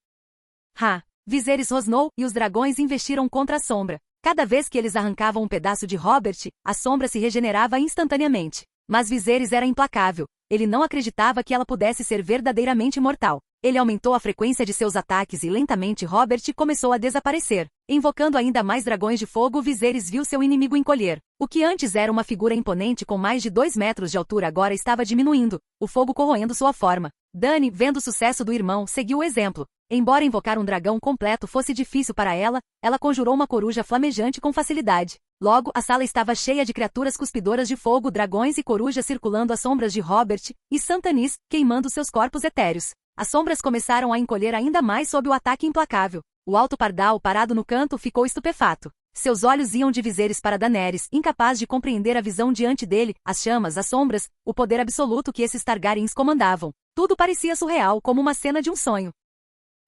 Viserys rosnou, e os dragões investiram contra a sombra. Cada vez que eles arrancavam um pedaço de Robert, a sombra se regenerava instantaneamente. Mas Viserys era implacável. Ele não acreditava que ela pudesse ser verdadeiramente mortal. Ele aumentou a frequência de seus ataques e lentamente Robert começou a desaparecer. Invocando ainda mais dragões de fogo, Viserys viu seu inimigo encolher. O que antes era uma figura imponente com mais de 2 metros de altura agora estava diminuindo, o fogo corroendo sua forma. Dany, vendo o sucesso do irmão, seguiu o exemplo. Embora invocar um dragão completo fosse difícil para ela, ela conjurou uma coruja flamejante com facilidade. Logo, a sala estava cheia de criaturas cuspidoras de fogo, dragões e corujas circulando às sombras de Robert e Santanis, queimando seus corpos etéreos. As sombras começaram a encolher ainda mais sob o ataque implacável. O Alto Pardal, parado no canto, ficou estupefato. Seus olhos iam de Viserys para Daenerys, incapaz de compreender a visão diante dele, as chamas, as sombras, o poder absoluto que esses Targaryens comandavam. Tudo parecia surreal, como uma cena de um sonho.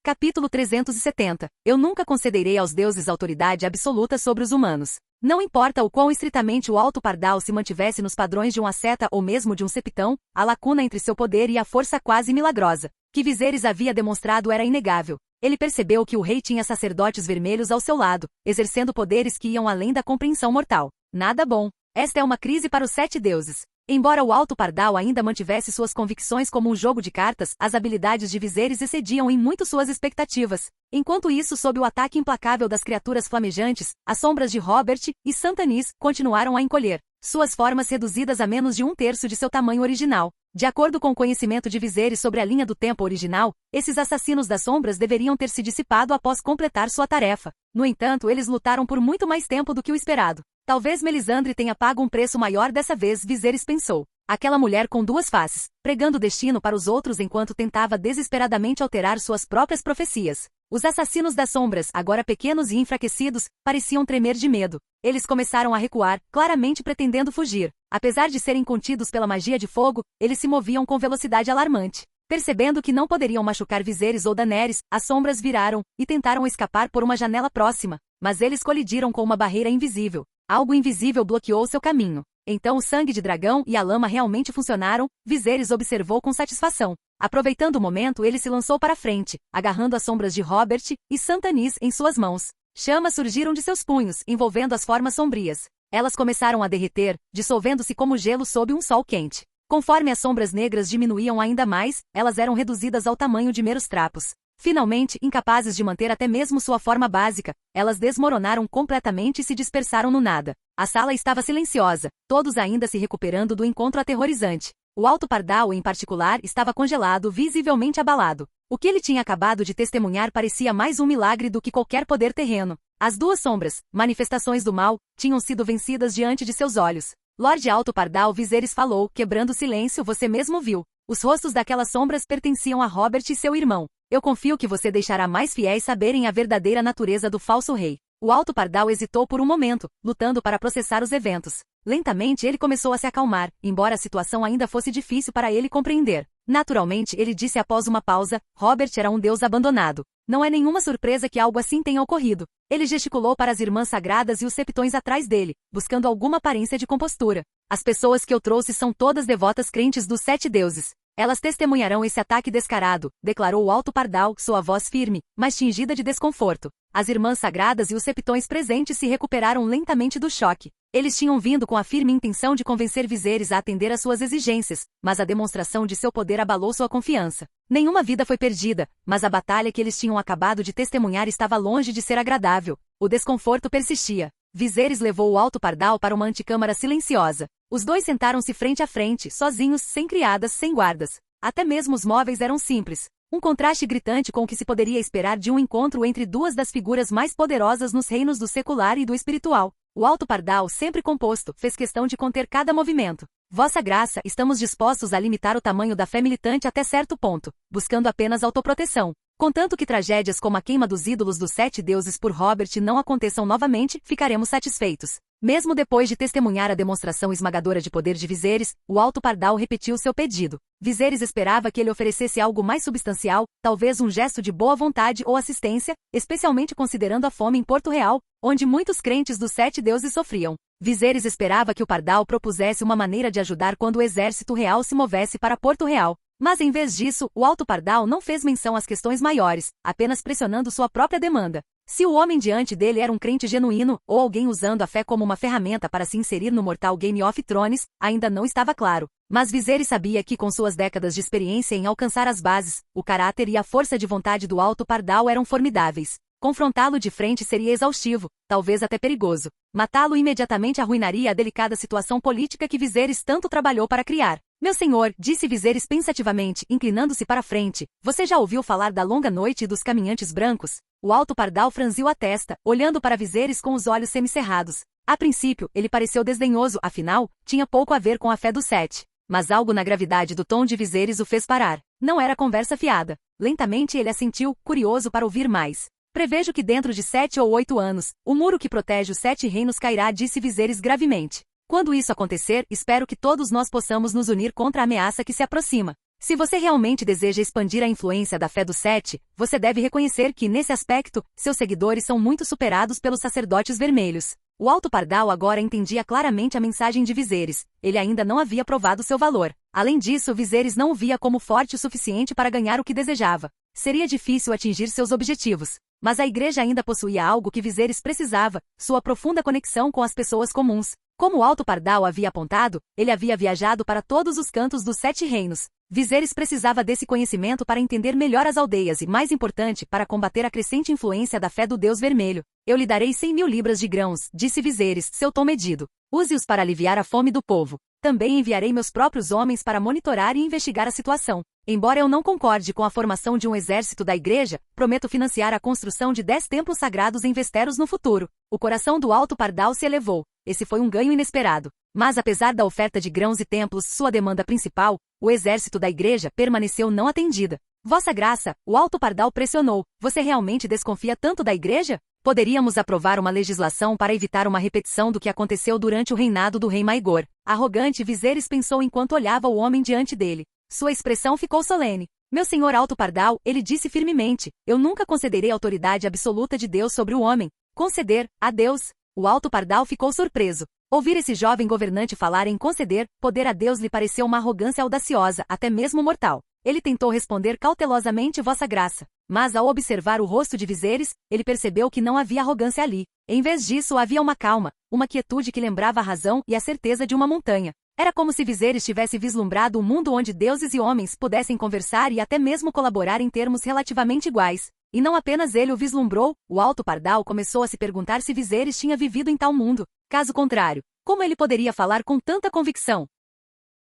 Capítulo 370. Eu nunca concederei aos deuses autoridade absoluta sobre os humanos. Não importa o quão estritamente o Alto Pardal se mantivesse nos padrões de um asceta ou mesmo de um septão, a lacuna entre seu poder e a força quase milagrosa que Viserys havia demonstrado era inegável. Ele percebeu que o rei tinha sacerdotes vermelhos ao seu lado, exercendo poderes que iam além da compreensão mortal. Nada bom. Esta é uma crise para os 7 deuses. Embora o Alto Pardal ainda mantivesse suas convicções como um jogo de cartas, as habilidades de Viserys excediam em muito suas expectativas. Enquanto isso, sob o ataque implacável das criaturas flamejantes, as sombras de Robert e Santanis continuaram a encolher, suas formas reduzidas a menos de 1/3 de seu tamanho original. De acordo com o conhecimento de Viserys sobre a linha do tempo original, esses assassinos das sombras deveriam ter se dissipado após completar sua tarefa. No entanto, eles lutaram por muito mais tempo do que o esperado. Talvez Melisandre tenha pago um preço maior dessa vez, Viserys pensou. Aquela mulher com 2 faces, pregando destino para os outros enquanto tentava desesperadamente alterar suas próprias profecias. Os assassinos das sombras, agora pequenos e enfraquecidos, pareciam tremer de medo. Eles começaram a recuar, claramente pretendendo fugir. Apesar de serem contidos pela magia de fogo, eles se moviam com velocidade alarmante. Percebendo que não poderiam machucar Viserys ou Daenerys, as sombras viraram e tentaram escapar por uma janela próxima, mas eles colidiram com uma barreira invisível. Algo invisível bloqueou seu caminho. Então o sangue de dragão e a lama realmente funcionaram, Viserys observou com satisfação. Aproveitando o momento, ele se lançou para frente, agarrando as sombras de Robert e Santanis em suas mãos. Chamas surgiram de seus punhos, envolvendo as formas sombrias. Elas começaram a derreter, dissolvendo-se como gelo sob um sol quente. Conforme as sombras negras diminuíam ainda mais, elas eram reduzidas ao tamanho de meros trapos. Finalmente, incapazes de manter até mesmo sua forma básica, elas desmoronaram completamente e se dispersaram no nada. A sala estava silenciosa, todos ainda se recuperando do encontro aterrorizante. O Alto Pardal, em particular, estava congelado, visivelmente abalado. O que ele tinha acabado de testemunhar parecia mais um milagre do que qualquer poder terreno. As 2 sombras, manifestações do mal, tinham sido vencidas diante de seus olhos. Lorde Alto Pardal, Viserys falou, quebrando o silêncio, você mesmo viu. Os rostos daquelas sombras pertenciam a Robert e seu irmão. Eu confio que você deixará mais fiéis saberem a verdadeira natureza do falso rei. O Alto Pardal hesitou por um momento, lutando para processar os eventos. Lentamente ele começou a se acalmar, embora a situação ainda fosse difícil para ele compreender. Naturalmente, ele disse após uma pausa, Robert era um deus abandonado. Não é nenhuma surpresa que algo assim tenha ocorrido. Ele gesticulou para as irmãs sagradas e os septões atrás dele, buscando alguma aparência de compostura. As pessoas que eu trouxe são todas devotas crentes dos 7 deuses. Elas testemunharão esse ataque descarado, declarou o Alto Pardal, sua voz firme, mas tingida de desconforto. As irmãs sagradas e os septões presentes se recuperaram lentamente do choque. Eles tinham vindo com a firme intenção de convencer Viserys a atender às suas exigências, mas a demonstração de seu poder abalou sua confiança. Nenhuma vida foi perdida, mas a batalha que eles tinham acabado de testemunhar estava longe de ser agradável. O desconforto persistia. Viserys levou o Alto Pardal para uma antecâmara silenciosa. Os 2 sentaram-se frente a frente, sozinhos, sem criadas, sem guardas. Até mesmo os móveis eram simples. Um contraste gritante com o que se poderia esperar de um encontro entre 2 das figuras mais poderosas nos reinos do secular e do espiritual. O Alto Pardal, sempre composto, fez questão de conter cada movimento. Vossa Graça, estamos dispostos a limitar o tamanho da fé militante até certo ponto, buscando apenas autoproteção. Contanto que tragédias como a queima dos ídolos dos 7 deuses por Robert não aconteçam novamente, ficaremos satisfeitos. Mesmo depois de testemunhar a demonstração esmagadora de poder de Viserys, o Alto Pardal repetiu seu pedido. Viserys esperava que ele oferecesse algo mais substancial, talvez um gesto de boa vontade ou assistência, especialmente considerando a fome em Porto Real, onde muitos crentes dos 7 deuses sofriam. Viserys esperava que o Pardal propusesse uma maneira de ajudar quando o exército real se movesse para Porto Real. Mas em vez disso, o Alto Pardal não fez menção às questões maiores, apenas pressionando sua própria demanda. Se o homem diante dele era um crente genuíno, ou alguém usando a fé como uma ferramenta para se inserir no mortal Game of Thrones, ainda não estava claro. Mas Viserys sabia que com suas décadas de experiência em alcançar as bases, o caráter e a força de vontade do Alto Pardal eram formidáveis. Confrontá-lo de frente seria exaustivo, talvez até perigoso. Matá-lo imediatamente arruinaria a delicada situação política que Viserys tanto trabalhou para criar. Meu senhor, disse Viserys pensativamente, inclinando-se para frente, você já ouviu falar da longa noite e dos caminhantes brancos? O Alto Pardal franziu a testa, olhando para Viserys com os olhos semicerrados. A princípio, ele pareceu desdenhoso, afinal, tinha pouco a ver com a fé dos Sete. Mas algo na gravidade do tom de Viserys o fez parar. Não era conversa fiada. Lentamente ele assentiu, curioso para ouvir mais. Prevejo que dentro de 7 ou 8 anos, o muro que protege os 7 reinos cairá, disse Viserys gravemente. Quando isso acontecer, espero que todos nós possamos nos unir contra a ameaça que se aproxima. Se você realmente deseja expandir a influência da fé dos 7, você deve reconhecer que, nesse aspecto, seus seguidores são muito superados pelos sacerdotes vermelhos. O Alto Pardal agora entendia claramente a mensagem de Viserys. Ele ainda não havia provado seu valor. Além disso, Viserys não o via como forte o suficiente para ganhar o que desejava. Seria difícil atingir seus objetivos. Mas a igreja ainda possuía algo que Viserys precisava, sua profunda conexão com as pessoas comuns. Como o Alto Pardal havia apontado, ele havia viajado para todos os cantos dos 7 reinos. Viserys precisava desse conhecimento para entender melhor as aldeias e, mais importante, para combater a crescente influência da fé do Deus Vermelho. Eu lhe darei 100.000 libras de grãos, disse Viserys, seu tom medido. Use-os para aliviar a fome do povo. Também enviarei meus próprios homens para monitorar e investigar a situação. Embora eu não concorde com a formação de um exército da igreja, prometo financiar a construção de 10 templos sagrados em Westeros no futuro. O coração do Alto Pardal se elevou. Esse foi um ganho inesperado. Mas apesar da oferta de grãos e templos, sua demanda principal, o exército da igreja, permaneceu não atendida. Vossa Graça, o Alto Pardal pressionou. Você realmente desconfia tanto da igreja? Poderíamos aprovar uma legislação para evitar uma repetição do que aconteceu durante o reinado do rei Maegor. Arrogante, Viserys pensou enquanto olhava o homem diante dele. Sua expressão ficou solene. Meu senhor Alto Pardal, ele disse firmemente, eu nunca concederei autoridade absoluta de Deus sobre o homem. Conceder, a Deus. O Alto Pardal ficou surpreso. Ouvir esse jovem governante falar em conceder poder a Deus lhe pareceu uma arrogância audaciosa, até mesmo mortal. Ele tentou responder cautelosamente Vossa Graça. Mas ao observar o rosto de Viserys, ele percebeu que não havia arrogância ali. Em vez disso havia uma calma, uma quietude que lembrava a razão e a certeza de uma montanha. Era como se Viserys tivesse vislumbrado um mundo onde deuses e homens pudessem conversar e até mesmo colaborar em termos relativamente iguais. E não apenas ele o vislumbrou, o Alto Pardal começou a se perguntar se Viserys tinha vivido em tal mundo. Caso contrário, como ele poderia falar com tanta convicção?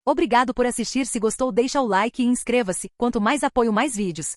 Obrigado por assistir. Se gostou, deixa o like e inscreva-se. Quanto mais apoio, mais vídeos.